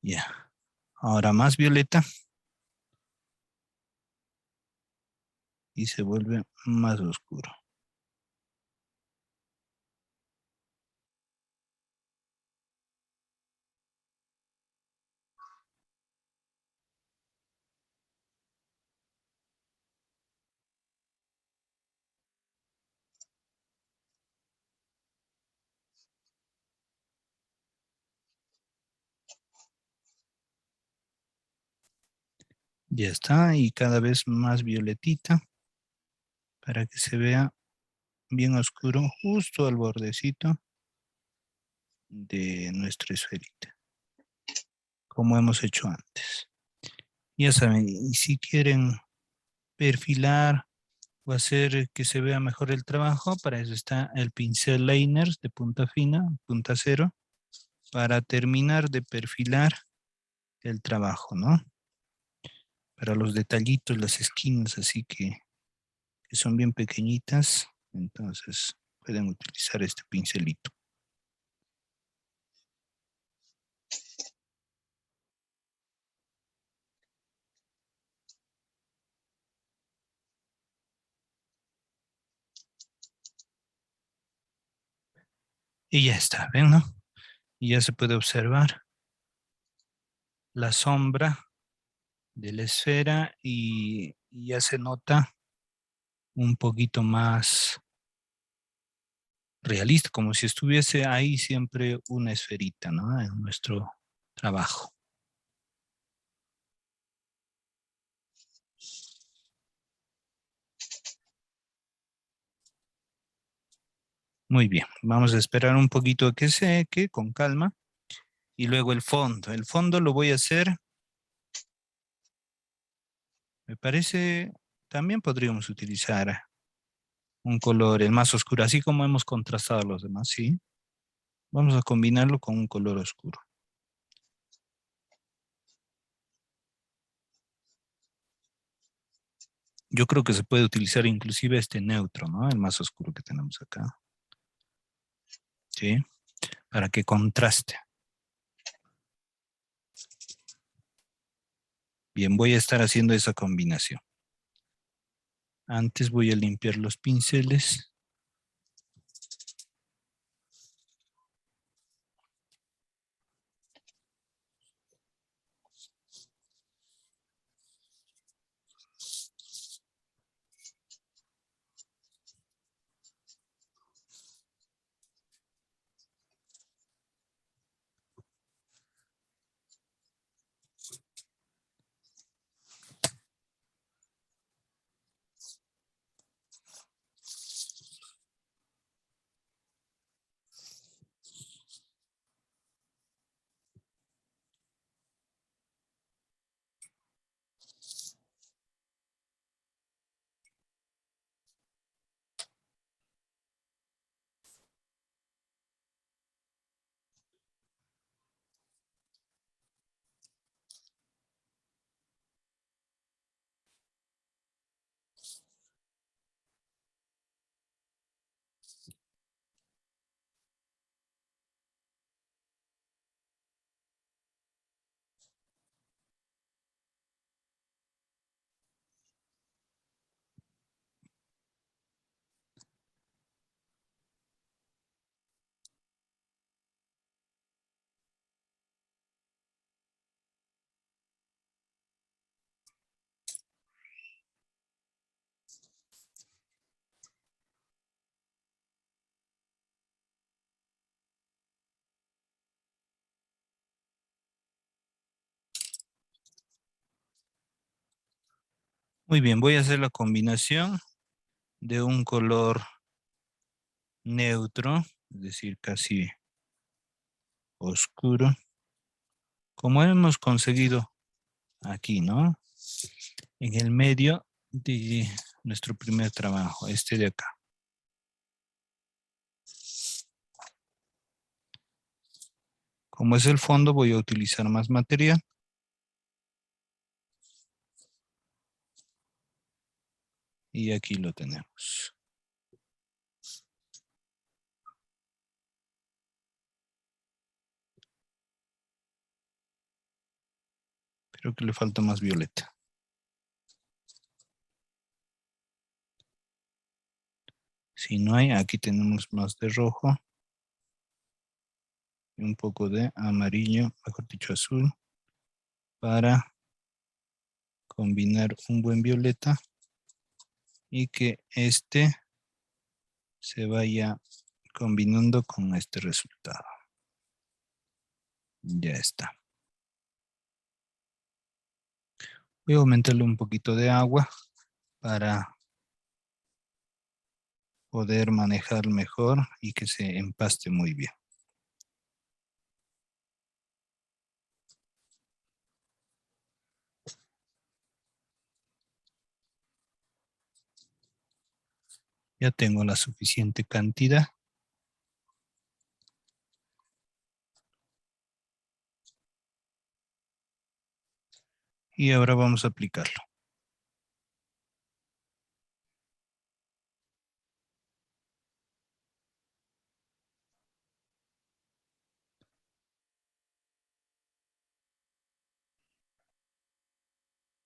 Ya, ahora más violeta y se vuelve más oscuro. Ya está, y cada vez más violetita para que se vea bien oscuro justo al bordecito de nuestra esferita, como hemos hecho antes. Ya saben, y si quieren perfilar o hacer que se vea mejor el trabajo, para eso está el pincel liners de punta fina, punta cero, para terminar de perfilar el trabajo, ¿no? Para los detallitos, las esquinas, así que son bien pequeñitas, entonces pueden utilizar este pincelito. Y ya está, ¿ven, no? Y ya se puede observar la sombra de la esfera y ya se nota un poquito más realista, como si estuviese ahí siempre una esferita, ¿no? En nuestro trabajo. Muy bien, vamos a esperar un poquito a que seque con calma. Y luego el fondo. El fondo lo voy a hacer, me parece, también podríamos utilizar un color, el más oscuro, así como hemos contrastado los demás, ¿sí? Vamos a combinarlo con un color oscuro. Yo creo que se puede utilizar inclusive este neutro, ¿no? El más oscuro que tenemos acá. ¿Sí? Para que contraste. Bien, voy a estar haciendo esa combinación. Antes voy a limpiar los pinceles. Muy bien, voy a hacer la combinación de un color neutro, es decir, casi oscuro, como hemos conseguido aquí, ¿no? En el medio de nuestro primer trabajo, este de acá. Como es el fondo, voy a utilizar más material. Y aquí lo tenemos. Creo que le falta más violeta. Si no hay, aquí tenemos más de rojo. Y un poco de amarillo, mejor dicho azul, para combinar un buen violeta y que este se vaya combinando con este resultado. Ya está. Voy a aumentarle un poquito de agua para poder manejar mejor y que se empaste muy bien. Ya tengo la suficiente cantidad. Y ahora vamos a aplicarlo.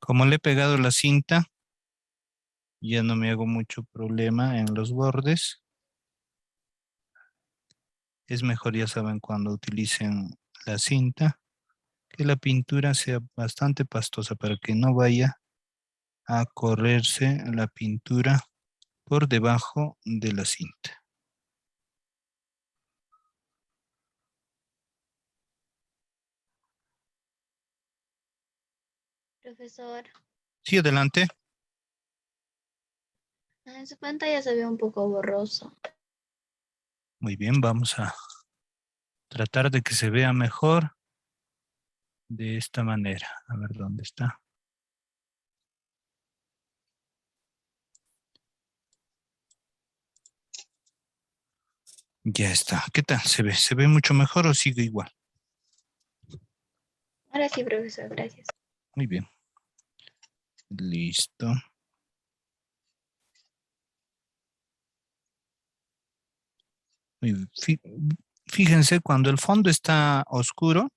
Como le he pegado la cinta, ya no me hago mucho problema en los bordes. Es mejor, ya saben, cuando utilicen la cinta, que la pintura sea bastante pastosa para que no vaya a correrse la pintura por debajo de la cinta. Profesor, Sí, adelante. en su pantalla se ve un poco borroso. Muy bien, vamos a tratar de que se vea mejor de esta manera. A ver dónde está. Ya está. ¿Qué tal se ve? ¿Se ve mucho mejor o sigue igual? Ahora sí, profesor, gracias. Muy bien. Listo. Fíjense, cuando el fondo está oscuro,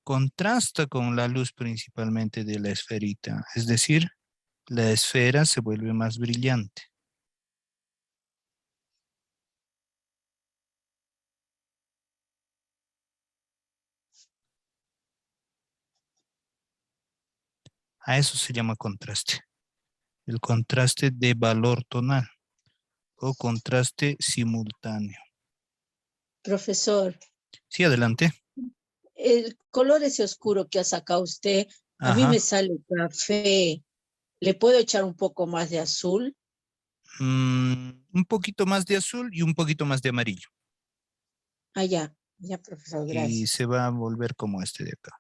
contrasta con la luz principalmente de la esferita. Es decir, la esfera se vuelve más brillante. A eso se llama contraste. El contraste de valor tonal o contraste simultáneo. Profesor, Sí, adelante. el color ese oscuro que ha sacado usted, a mí Ajá. me sale café. ¿Le puedo echar un poco más de azul? Un poquito más de azul y un poquito más de amarillo. Ah, ya, profesor, Y gracias. se va a volver como este de acá.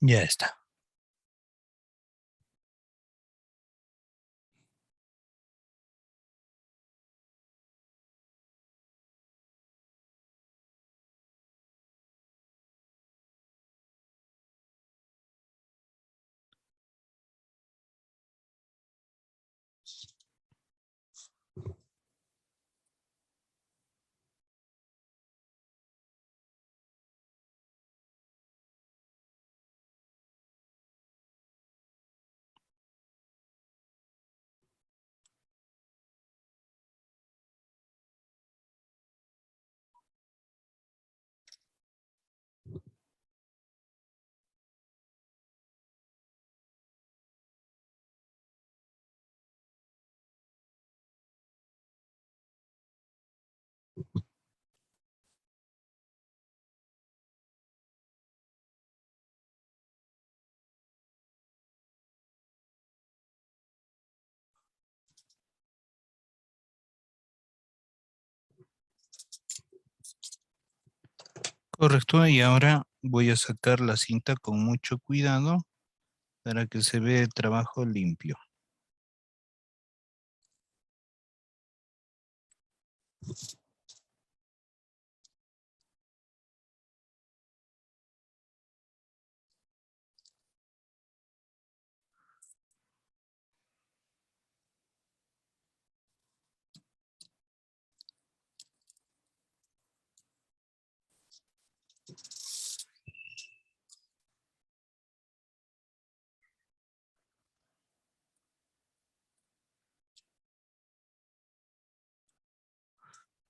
Ya está. Correcto, y ahora voy a sacar la cinta con mucho cuidado para que se vea el trabajo limpio.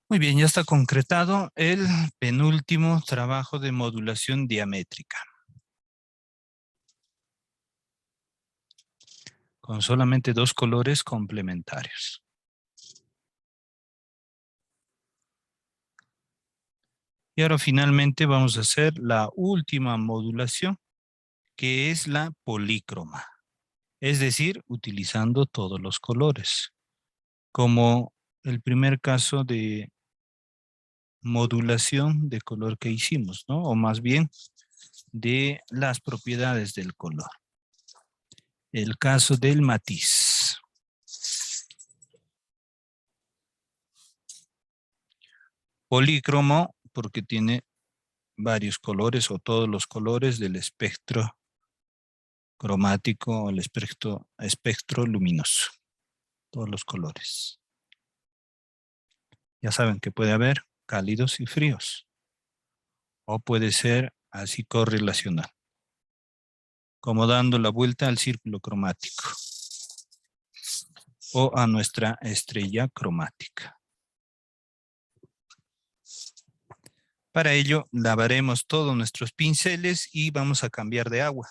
Muy bien, ya está concretado el penúltimo trabajo de modulación diamétrica, con solamente 2 colores complementarios. Y ahora finalmente vamos a hacer la última modulación, que es la polícroma, es decir, utilizando todos los colores, como el primer caso de modulación de color que hicimos, ¿no? O más bien de las propiedades del color. El caso del matiz. Polícromo porque tiene varios colores o todos los colores del espectro cromático o el espectro luminoso. Todos los colores. Ya saben que puede haber cálidos y fríos. O puede ser así correlacional, como dando la vuelta al círculo cromático o a nuestra estrella cromática. Para ello, lavaremos todos nuestros pinceles y vamos a cambiar de agua.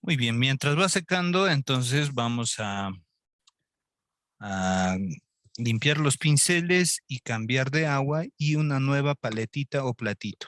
Muy bien, mientras va secando, entonces vamos a limpiar los pinceles y cambiar de agua y una nueva paletita o platito.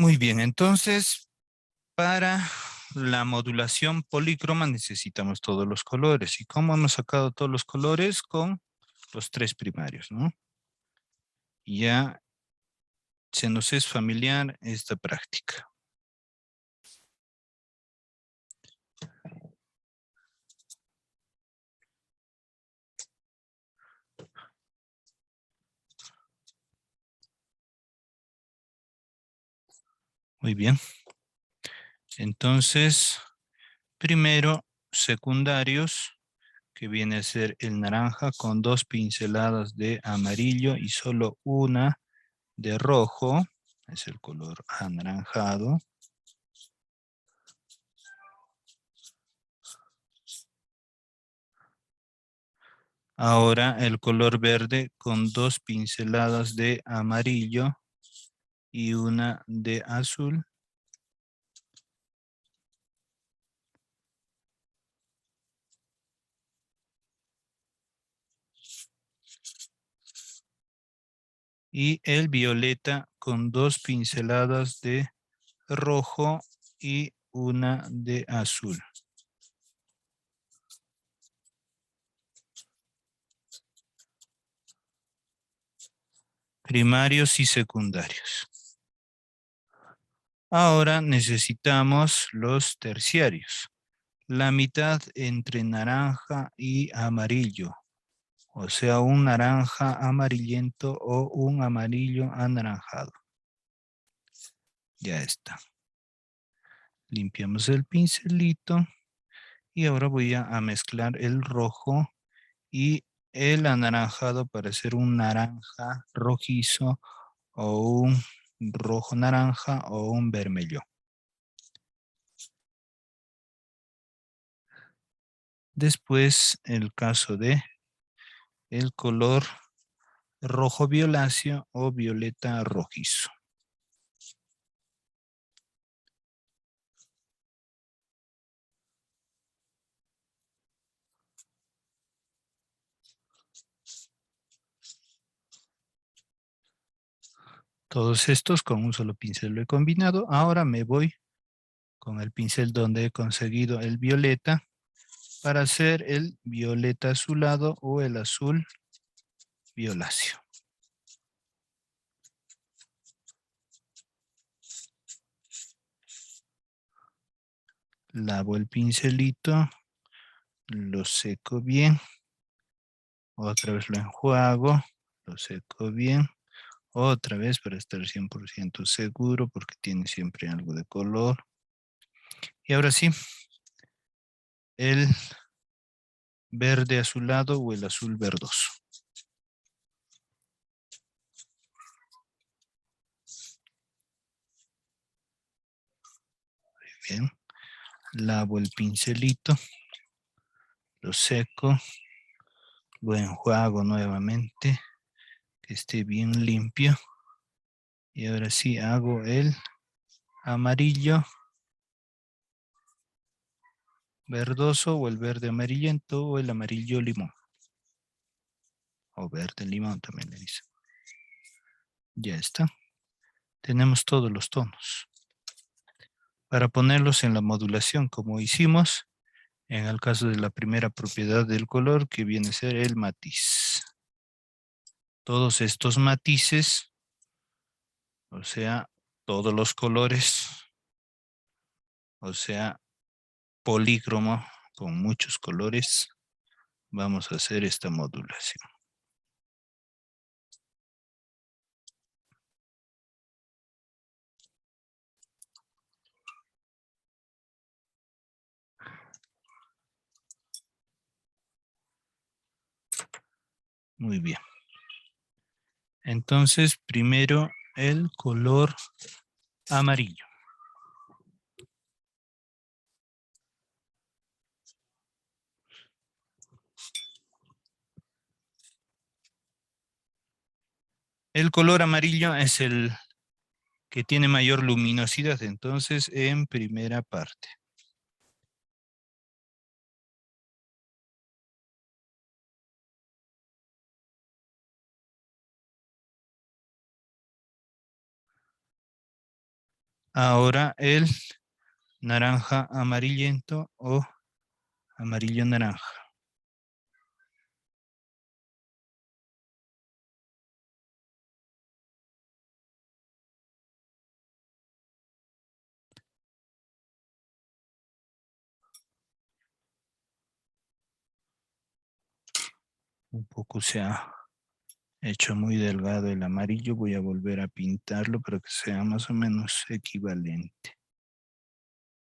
Muy bien, entonces para la modulación polícroma necesitamos todos los colores. ¿Y cómo hemos sacado todos los colores? Con los tres primarios, ¿no? Ya se nos es familiar esta práctica. Muy bien. Entonces, primero, secundarios, que viene a ser el naranja con 2 pinceladas de amarillo y solo una de rojo. Es el color anaranjado. Ahora el color verde con 2 pinceladas de amarillo y una de azul. Y el violeta con 2 pinceladas de rojo y una de azul. Primarios y secundarios. Ahora necesitamos los terciarios. La mitad entre naranja y amarillo. O sea, un naranja amarillento o un amarillo anaranjado. Ya está. Limpiamos el pincelito. Y ahora voy a mezclar el rojo y el anaranjado para hacer un naranja rojizo o un rojo naranja o un vermelho. Después el caso de el color rojo violáceo o violeta rojizo. Todos estos con un solo pincel lo he combinado. Ahora me voy con el pincel donde he conseguido el violeta para hacer el violeta azulado o el azul violáceo. Lavo el pincelito, lo seco bien, otra vez lo enjuago, lo seco bien, otra vez para estar 100% seguro porque tiene siempre algo de color. Y ahora sí, el verde azulado o el azul verdoso. Bien, lavo el pincelito, lo seco, lo enjuago nuevamente, que esté bien limpio. Y ahora sí hago el amarillo verdoso o el verde amarillento o el amarillo limón. O verde limón también le dice. Ya está. Tenemos todos los tonos. Para ponerlos en la modulación como hicimos en el caso de la primera propiedad del color que viene a ser el matiz. Todos estos matices, o sea, todos los colores, o sea, polícromo con muchos colores, vamos a hacer esta modulación. Muy bien. Entonces, primero el color amarillo. El color amarillo es el que tiene mayor luminosidad, entonces en primera parte. Ahora el naranja amarillento o amarillo naranja. Un poco se ha hecho muy delgado el amarillo. Voy a volver a pintarlo para que sea más o menos equivalente.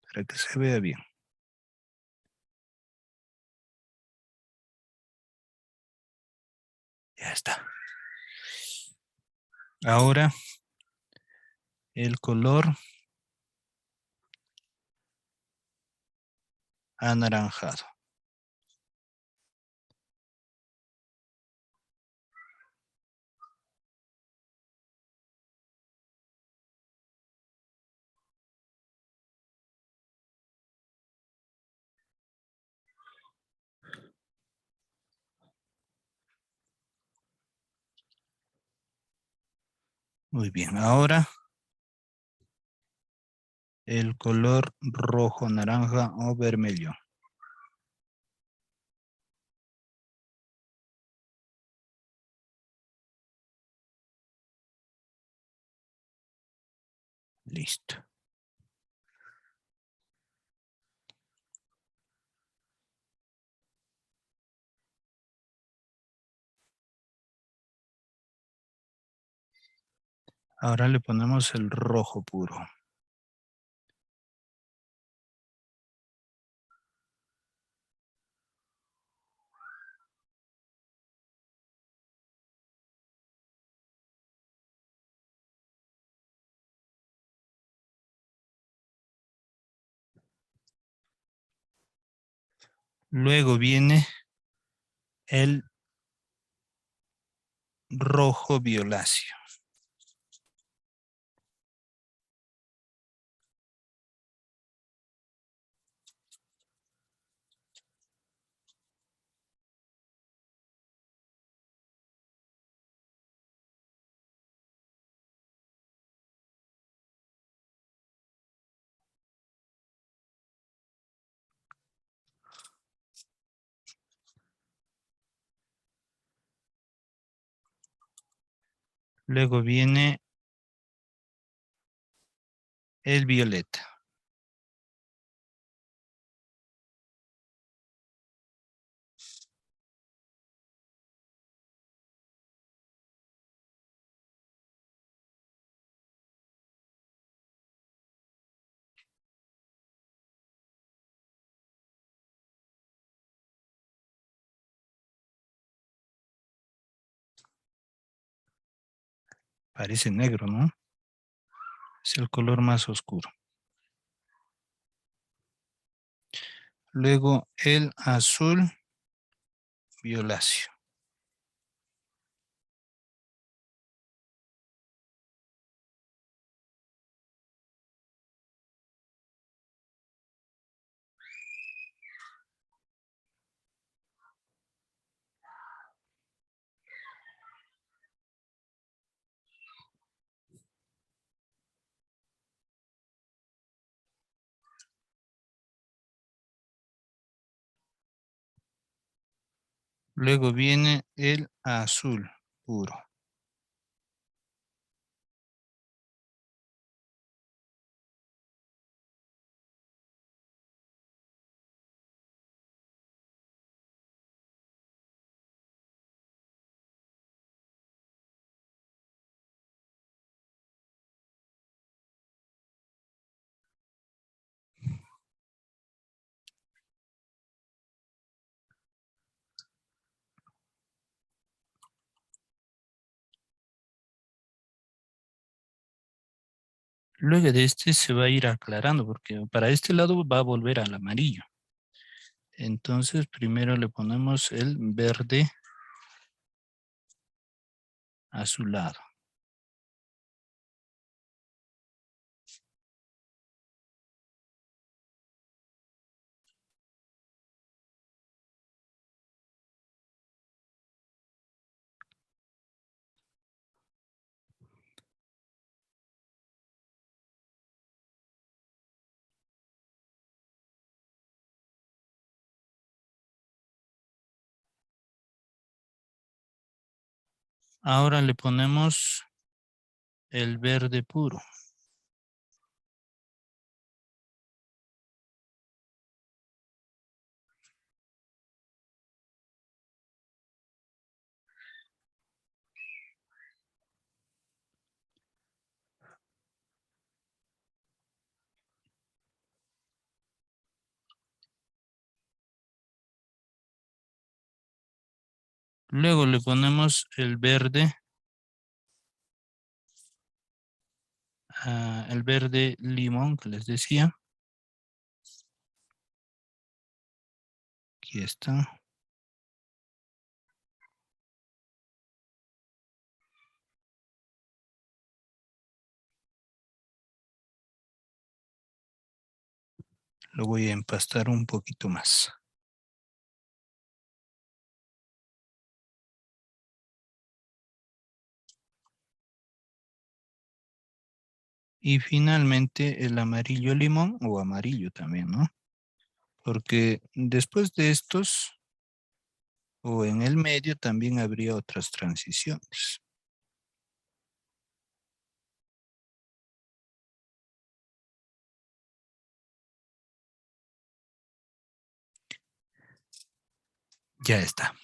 Para que se vea bien. Ya está. Ahora el color anaranjado. Muy bien, ahora el color rojo, naranja o vermelho. Listo. Ahora le ponemos el rojo puro. Luego viene el rojo violáceo. Luego viene el violeta. Parece negro, ¿no? Es el color más oscuro. Luego el azul violáceo. Luego viene el azul puro. Luego de este se va a ir aclarando porque para este lado va a volver al amarillo. Entonces primero le ponemos el verde azulado. Ahora le ponemos el verde puro. Luego le ponemos el verde limón que les decía. Aquí está. Lo voy a empastar un poquito más. Y finalmente el amarillo limón o amarillo también, ¿no? Porque después de estos o en el medio también habría otras transiciones. Ya está.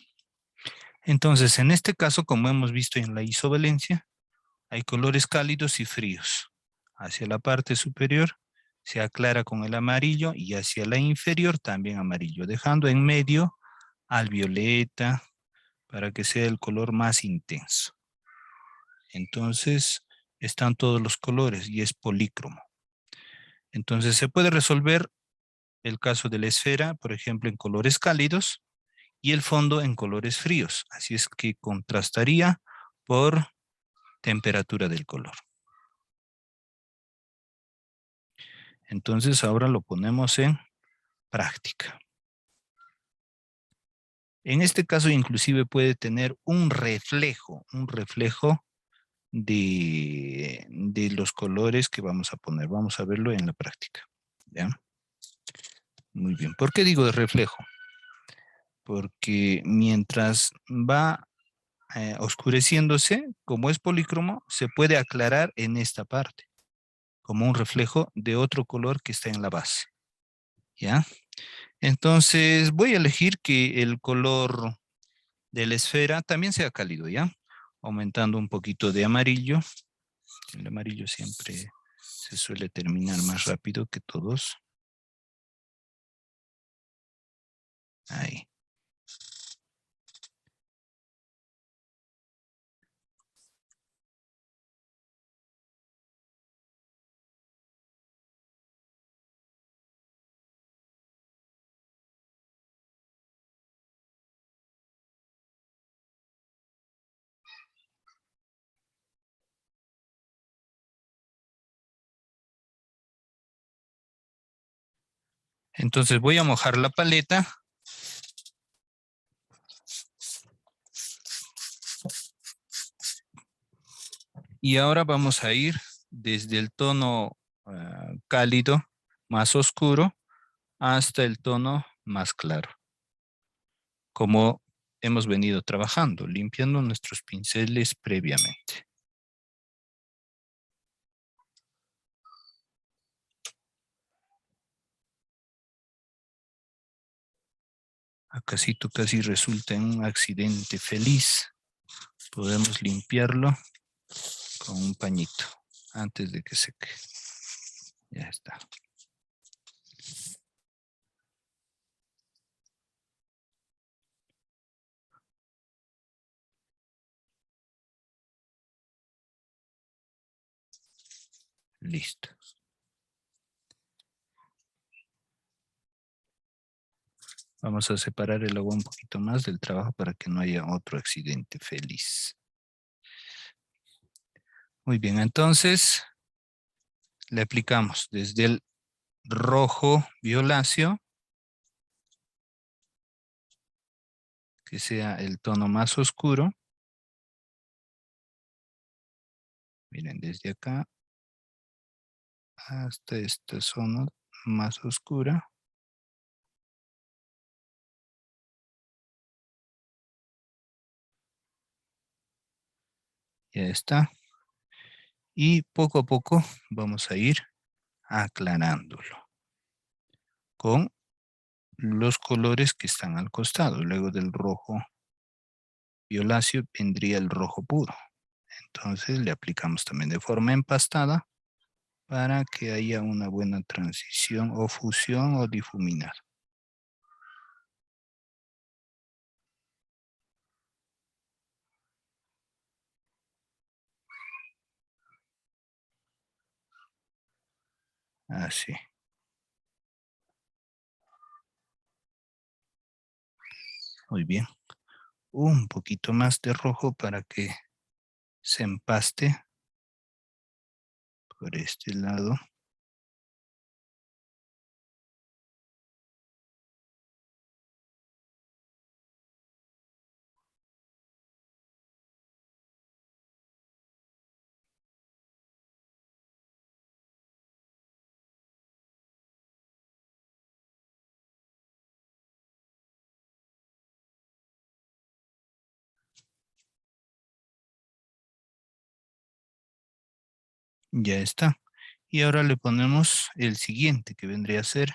Entonces, en este caso, como hemos visto en la isovalencia, hay colores cálidos y fríos. Hacia la parte superior se aclara con el amarillo y hacia la inferior también amarillo, dejando en medio al violeta para que sea el color más intenso. Entonces, están todos los colores y es polícromo. Entonces, se puede resolver el caso de la esfera, por ejemplo, en colores cálidos y el fondo en colores fríos. Así es que contrastaría por temperatura del color. Entonces, ahora lo ponemos en práctica. En este caso, inclusive puede tener un reflejo de los colores que vamos a poner. Vamos a verlo en la práctica. ¿Ya? Muy bien. ¿Por qué digo de reflejo? Porque mientras va oscureciéndose, como es polícromo, se puede aclarar en esta parte, como un reflejo de otro color que está en la base. ¿Ya? Entonces voy a elegir que el color de la esfera también sea cálido, ¿ya? Aumentando un poquito de amarillo. El amarillo siempre se suele terminar más rápido que todos. Ahí. Entonces voy a mojar la paleta. Y ahora vamos a ir desde el tono cálido más oscuro hasta el tono más claro. Como hemos venido trabajando, limpiando nuestros pinceles previamente. Acasito casi resulta en un accidente feliz. Podemos limpiarlo con un pañito antes de que seque. Ya está. Listo. Vamos a separar el agua un poquito más del trabajo para que no haya otro accidente feliz. Muy bien, entonces le aplicamos desde el rojo violáceo, que sea el tono más oscuro. Miren, desde acá hasta esta zona más oscura. Ya está. Y poco a poco vamos a ir aclarándolo con los colores que están al costado. Luego del rojo violáceo vendría el rojo puro. Entonces le aplicamos también de forma empastada para que haya una buena transición o fusión o difuminar. Así. Muy bien. Un poquito más de rojo para que se empaste por este lado. Ya está. Y ahora le ponemos el siguiente, que vendría a ser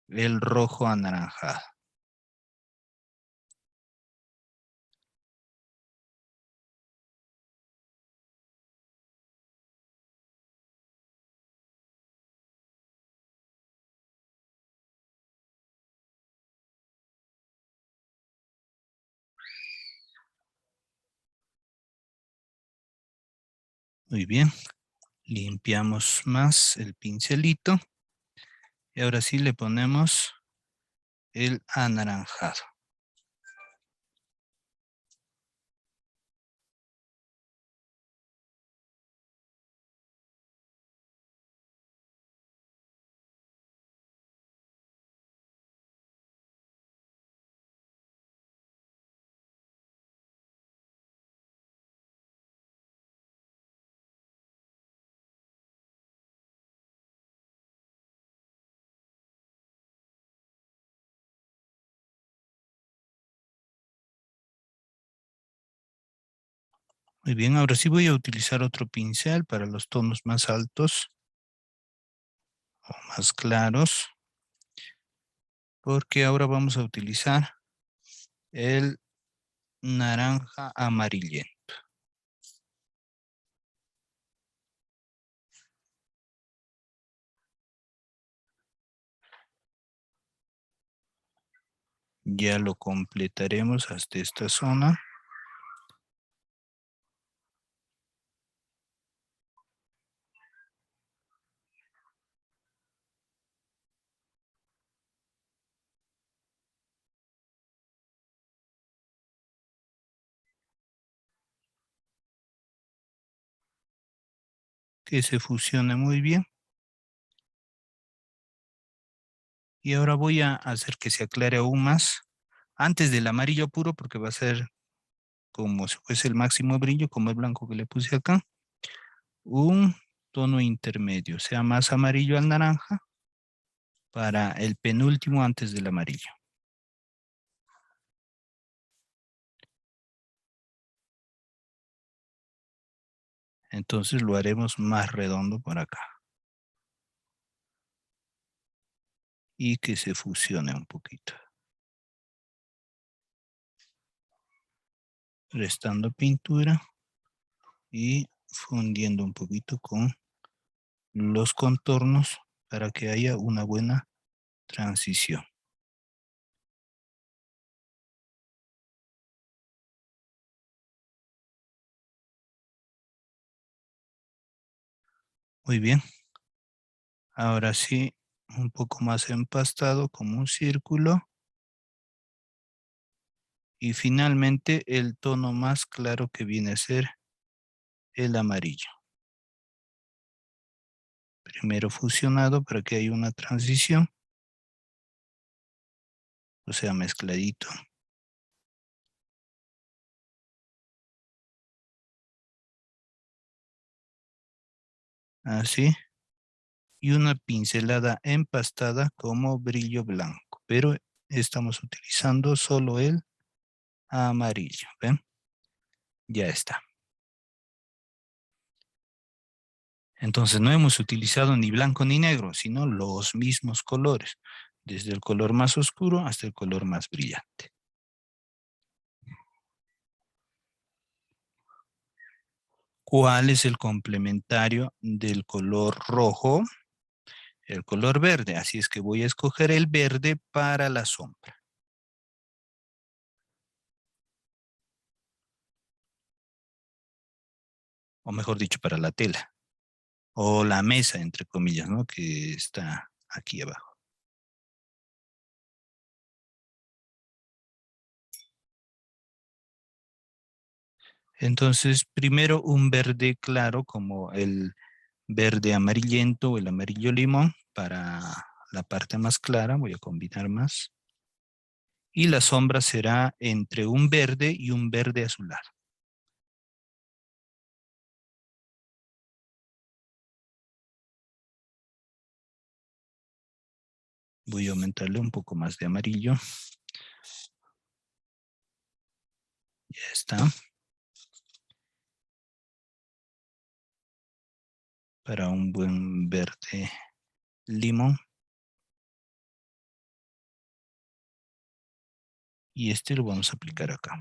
el rojo anaranjado. Muy bien. Limpiamos más el pincelito. Y ahora sí le ponemos el anaranjado. Muy bien, ahora sí voy a utilizar otro pincel para los tonos más altos o más claros, porque ahora vamos a utilizar el naranja amarillento. Ya lo completaremos hasta esta zona. Que se fusione muy bien. Y ahora voy a hacer que se aclare aún más antes del amarillo puro, porque va a ser como si fuese el máximo brillo, como el blanco que le puse acá. Un tono intermedio, sea más amarillo al naranja, para el penúltimo antes del amarillo. Entonces lo haremos más redondo por acá. Y que se fusione un poquito. Restando pintura y fundiendo un poquito con los contornos para que haya una buena transición. Muy bien. Ahora sí, un poco más empastado como un círculo. Y finalmente el tono más claro que viene a ser el amarillo. Primero fusionado para que haya una transición. O sea, mezcladito. Así. Y una pincelada empastada como brillo blanco. Pero estamos utilizando solo el amarillo. ¿Ven? Ya está. Entonces no hemos utilizado ni blanco ni negro, sino los mismos colores, desde el color más oscuro hasta el color más brillante. ¿Cuál es el complementario del color rojo? El color verde, así es que voy a escoger el verde para la sombra. O mejor dicho, para la tela. O la mesa, entre comillas, ¿no? Que está aquí abajo. Entonces, primero un verde claro como el verde amarillento o el amarillo limón para la parte más clara. Voy a combinar más. Y la sombra será entre un verde y un verde azulado. Voy a aumentarle un poco más de amarillo. Ya está. Para un buen verde limón. Y este lo vamos a aplicar acá.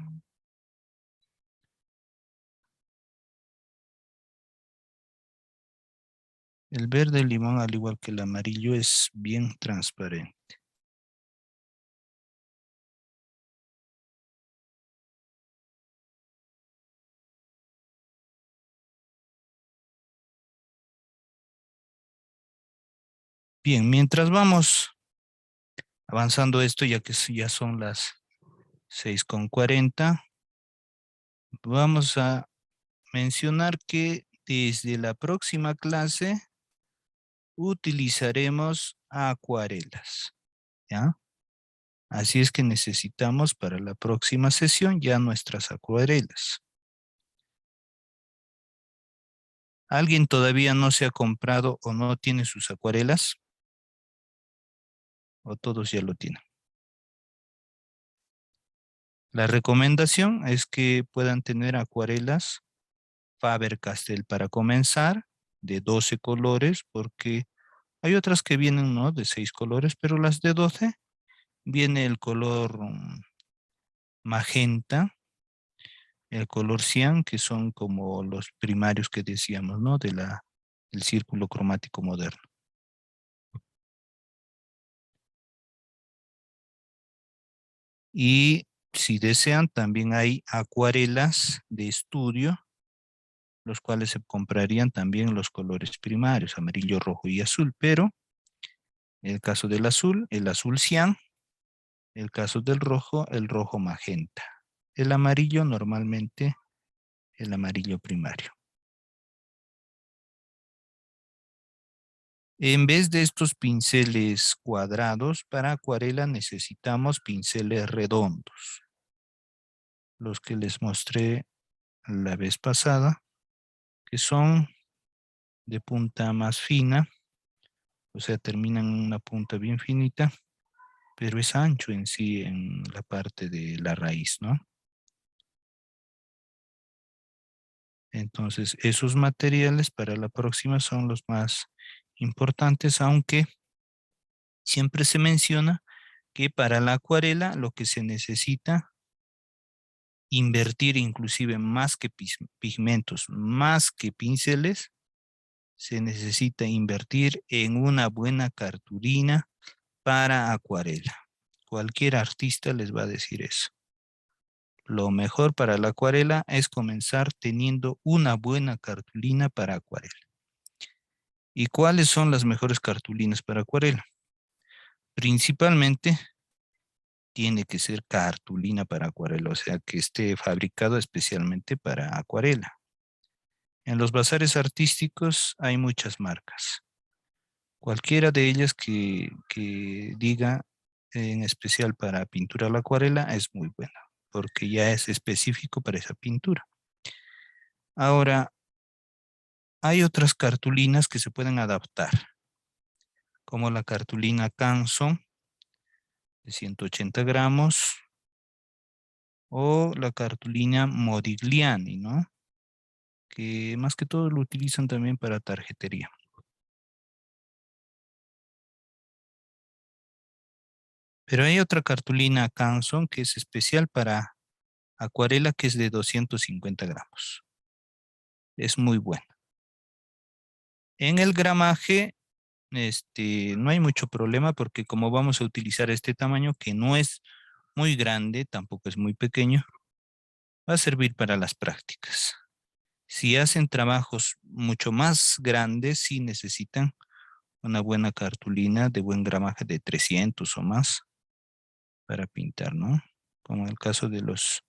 El verde limón, al igual que el amarillo, es bien transparente. Bien, mientras vamos avanzando esto, ya que ya son las 6:40, vamos a mencionar que desde la próxima clase utilizaremos acuarelas, ¿ya? Así es que necesitamos para la próxima sesión ya nuestras acuarelas. ¿Alguien todavía no se ha comprado o no tiene sus acuarelas? ¿O todos ya lo tienen? La recomendación es que puedan tener acuarelas Faber-Castell para comenzar, de 12 colores, porque hay otras que vienen, ¿no?, de 6 colores, pero las de 12 viene el color magenta, el color cian, que son como los primarios que decíamos, ¿no?, del círculo cromático moderno. Y si desean, también hay acuarelas de estudio, los cuales se comprarían también los colores primarios, amarillo, rojo y azul, pero en el caso del azul, el azul cian, el caso del rojo, el rojo magenta. El amarillo normalmente, el amarillo primario. En vez de estos pinceles cuadrados, para acuarela necesitamos pinceles redondos. Los que les mostré la vez pasada, que son de punta más fina, o sea, terminan en una punta bien finita, pero es ancho en sí en la parte de la raíz, ¿no? Entonces, esos materiales para la próxima son los más importantes, aunque siempre se menciona que para la acuarela lo que se necesita invertir inclusive más que pigmentos, más que pinceles, se necesita invertir en una buena cartulina para acuarela. Cualquier artista les va a decir eso. Lo mejor para la acuarela es comenzar teniendo una buena cartulina para acuarela. ¿Y cuáles son las mejores cartulinas para acuarela? Principalmente tiene que ser cartulina para acuarela, o sea, que esté fabricado especialmente para acuarela. En los bazares artísticos hay muchas marcas. Cualquiera de ellas que diga en especial para pintura a la acuarela es muy buena, porque ya es específico para esa pintura. Ahora, hay otras cartulinas que se pueden adaptar, como la cartulina Canson de 180 gramos o la cartulina Modigliani, ¿no?, que más que todo lo utilizan también para tarjetería. Pero hay otra cartulina Canson que es especial para acuarela, que es de 250 gramos. Es muy buena. En el gramaje, no hay mucho problema porque como vamos a utilizar este tamaño que no es muy grande, tampoco es muy pequeño, va a servir para las prácticas. Si hacen trabajos mucho más grandes, sí necesitan una buena cartulina de buen gramaje de 300 o más para pintar, ¿no? Como en el caso de los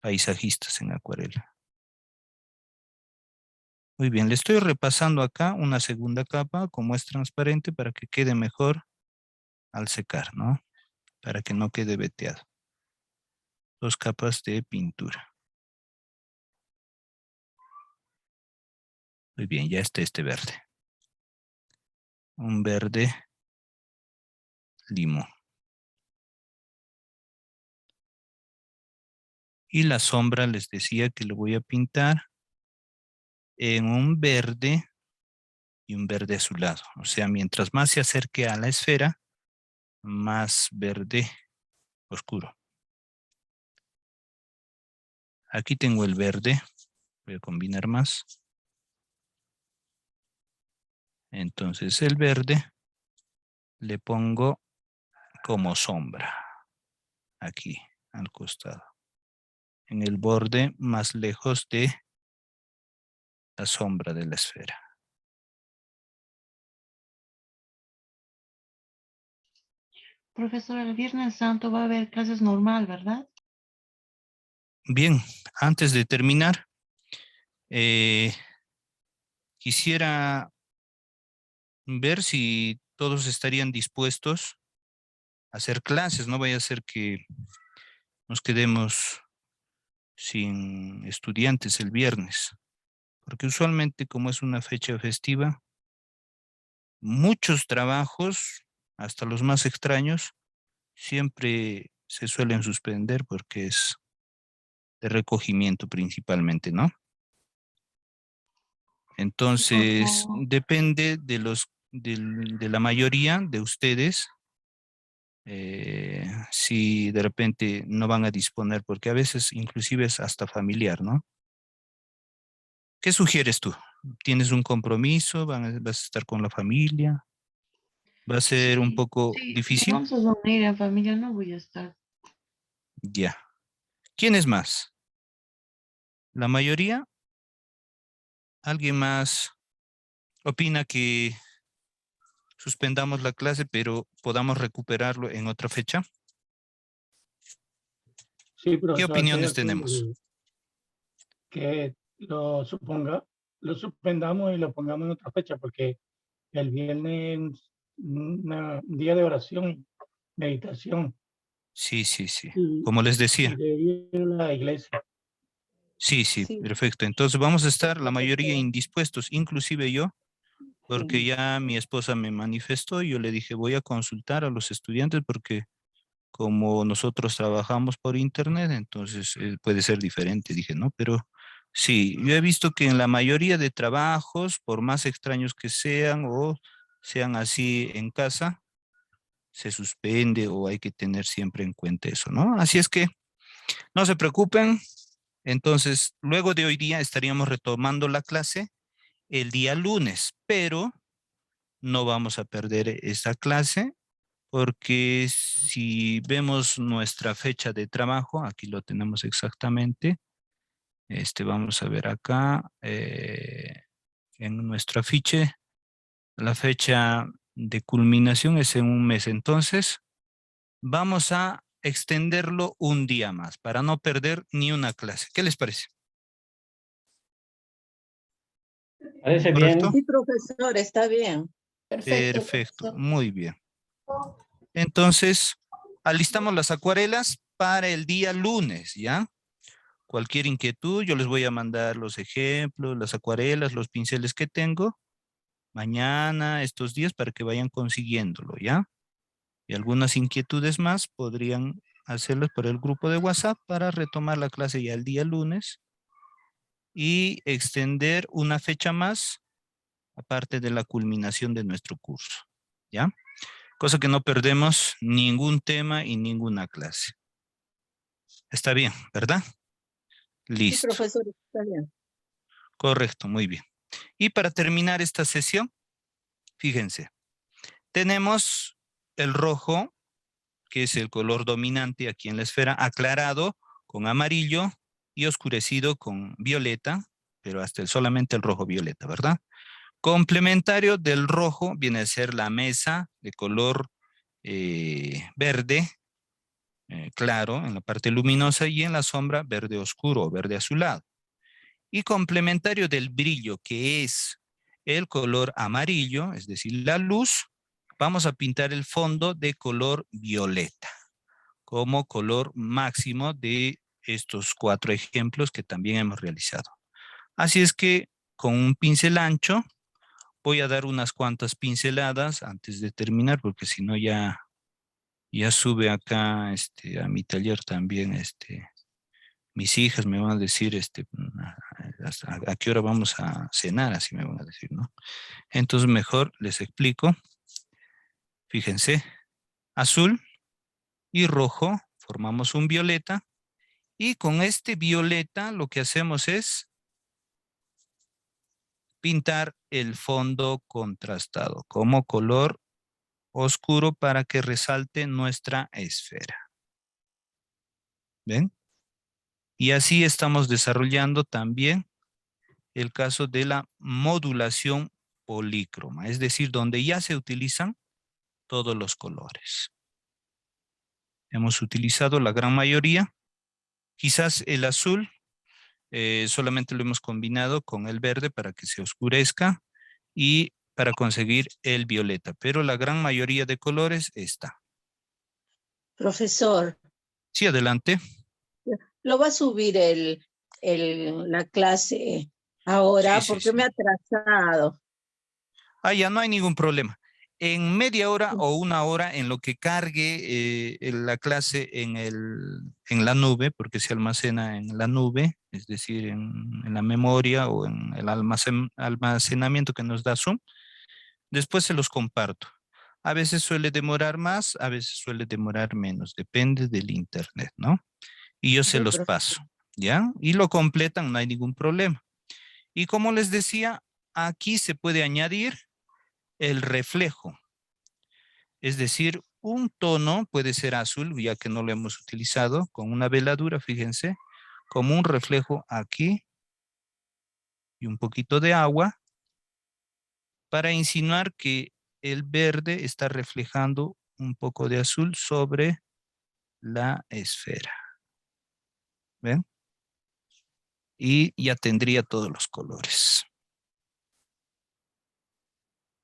paisajistas en acuarela. Muy bien, le estoy repasando acá una segunda capa, como es transparente, para que quede mejor al secar, ¿no? Para que no quede veteado. 2 capas de pintura. Muy bien, ya está este verde. Un verde limón. Y la sombra les decía que lo voy a pintar en un verde y un verde azulado. O sea, mientras más se acerque a la esfera, más verde oscuro. Aquí tengo el verde. Voy a combinar más. Entonces el verde le pongo como sombra. Aquí, al costado. En el borde más lejos de la sombra de la esfera. Profesor, el Viernes Santo va a haber clases normal, ¿verdad? Bien, antes de terminar, quisiera ver si todos estarían dispuestos a hacer clases. No vaya a ser que nos quedemos sin estudiantes el viernes, porque usualmente como es una fecha festiva, muchos trabajos, hasta los más extraños, siempre se suelen suspender porque es de recogimiento principalmente, ¿no? Entonces, Como- depende de de la mayoría de ustedes, si de repente no van a disponer, porque a veces inclusive es hasta familiar, ¿no? ¿Qué sugieres tú? ¿Tienes un compromiso? ¿Vas a estar con la familia? ¿Va a ser un Sí, poco sí, nos difícil? vamos a reunir en familia, no voy a estar. Ya. ¿Quién es más? ¿La mayoría? ¿Alguien más opina que suspendamos la clase, pero podamos recuperarlo en otra fecha? Sí, ¿Qué profesor, estoy de opiniones acuerdo tenemos? que lo suspendamos y lo pongamos en otra fecha, porque el viernes es un día de oración, meditación, Sí, sí, sí. y, Como les y decía. de ir a la iglesia. Sí, sí, Sí, perfecto. Entonces vamos a sí, estar la mayoría profesor. indispuestos, inclusive yo, porque Sí. ya mi esposa me manifestó y yo le dije, voy a consultar a los estudiantes porque como nosotros trabajamos por internet, entonces puede ser diferente. Dije, no, pero sí, yo he visto que en la mayoría de trabajos, por más extraños que sean o sean así en casa, se suspende o hay que tener siempre en cuenta eso, ¿no? Así es que no se preocupen. Entonces, luego de hoy día estaríamos retomando la clase el día lunes, pero no vamos a perder esa clase porque si vemos nuestra fecha de trabajo, aquí lo tenemos exactamente, vamos a ver acá en nuestro afiche, la fecha de culminación es en un mes, entonces vamos a extenderlo un día más para no perder ni una clase. ¿Qué les parece? Parece ¿Correcto? bien. Sí, profesor, está bien. Perfecto, Perfecto, profesor. muy bien. Entonces, alistamos las acuarelas para el día lunes, ¿ya? Cualquier inquietud, yo les voy a mandar los ejemplos, las acuarelas, los pinceles que tengo mañana, estos días, para que vayan consiguiéndolo, ¿ya? Y algunas inquietudes más podrían hacerlas por el grupo de WhatsApp para retomar la clase ya el día lunes y extender una fecha más, aparte de la culminación de nuestro curso, ¿ya? Cosa que no perdemos ningún tema y ninguna clase. Está bien, ¿verdad? Sí, Listo. profesor, está bien. Correcto, muy bien. Y para terminar esta sesión, fíjense, tenemos el rojo, que es el color dominante aquí en la esfera, aclarado con amarillo y oscurecido con violeta, pero hasta solamente el rojo violeta, ¿verdad? Complementario del rojo viene a ser la mesa de color verde, claro, en la parte luminosa, y en la sombra verde oscuro o verde azulado. Y complementario del brillo, que es el color amarillo, es decir, la luz, vamos a pintar el fondo de color violeta, como color máximo de estos 4 ejemplos que también hemos realizado. Así es que con un pincel ancho voy a dar unas cuantas pinceladas antes de terminar, porque si no ya sube acá a mi taller también mis hijas me van a decir a qué hora vamos a cenar, así me van a decir, ¿no? Entonces mejor les explico. Fíjense, azul y rojo formamos un violeta, y con este violeta lo que hacemos es pintar el fondo contrastado como color oscuro para que resalte nuestra esfera. ¿Ven? Y así estamos desarrollando también el caso de la modulación polícroma, es decir, donde ya se utilizan todos los colores. Hemos utilizado la gran mayoría. Quizás el azul solamente lo hemos combinado con el verde para que se oscurezca y para conseguir el violeta, pero la gran mayoría de colores está. Profesor, Sí, adelante. lo va a subir la clase ahora Sí, sí, porque sí. me ha atrasado. Ah, ya no hay ningún problema. En media hora o una hora en lo que cargue la clase en la nube, porque se almacena en la nube, es decir, en la memoria o en el almacenamiento que nos da Zoom, después se los comparto. A veces suele demorar más, a veces suele demorar menos, depende del internet, ¿no? Y yo se Sí, los profesor. paso, ¿ya? Y lo completan, no hay ningún problema. Y como les decía, aquí se puede añadir el reflejo. Es decir, un tono puede ser azul, ya que no lo hemos utilizado, con una veladura, fíjense, como un reflejo aquí y un poquito de agua para insinuar que el verde está reflejando un poco de azul sobre la esfera. ¿Ven? Y ya tendría todos los colores.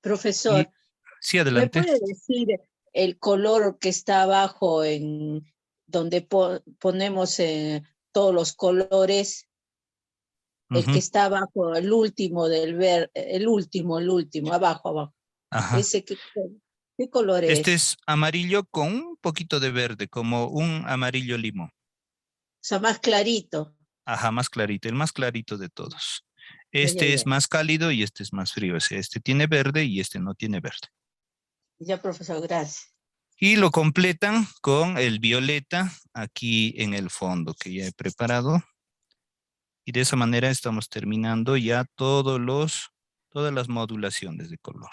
Profesor, Y sí, ¿me adelante. puede decir el color que está abajo en donde ponemos todos los colores? El que Ujú. está abajo, el último el último, abajo. Ajá. Ese, ¿qué color Este es? es amarillo con un poquito de verde, como un amarillo limón. O sea, más clarito. Ajá, más clarito, el más clarito de todos. Ya, ya, Este ya. es más cálido y este es más frío. Este tiene verde y este no tiene verde. Ya, profesor, gracias. Y lo completan con el violeta aquí en el fondo que ya he preparado. Y de esa manera estamos terminando ya todas las modulaciones de color.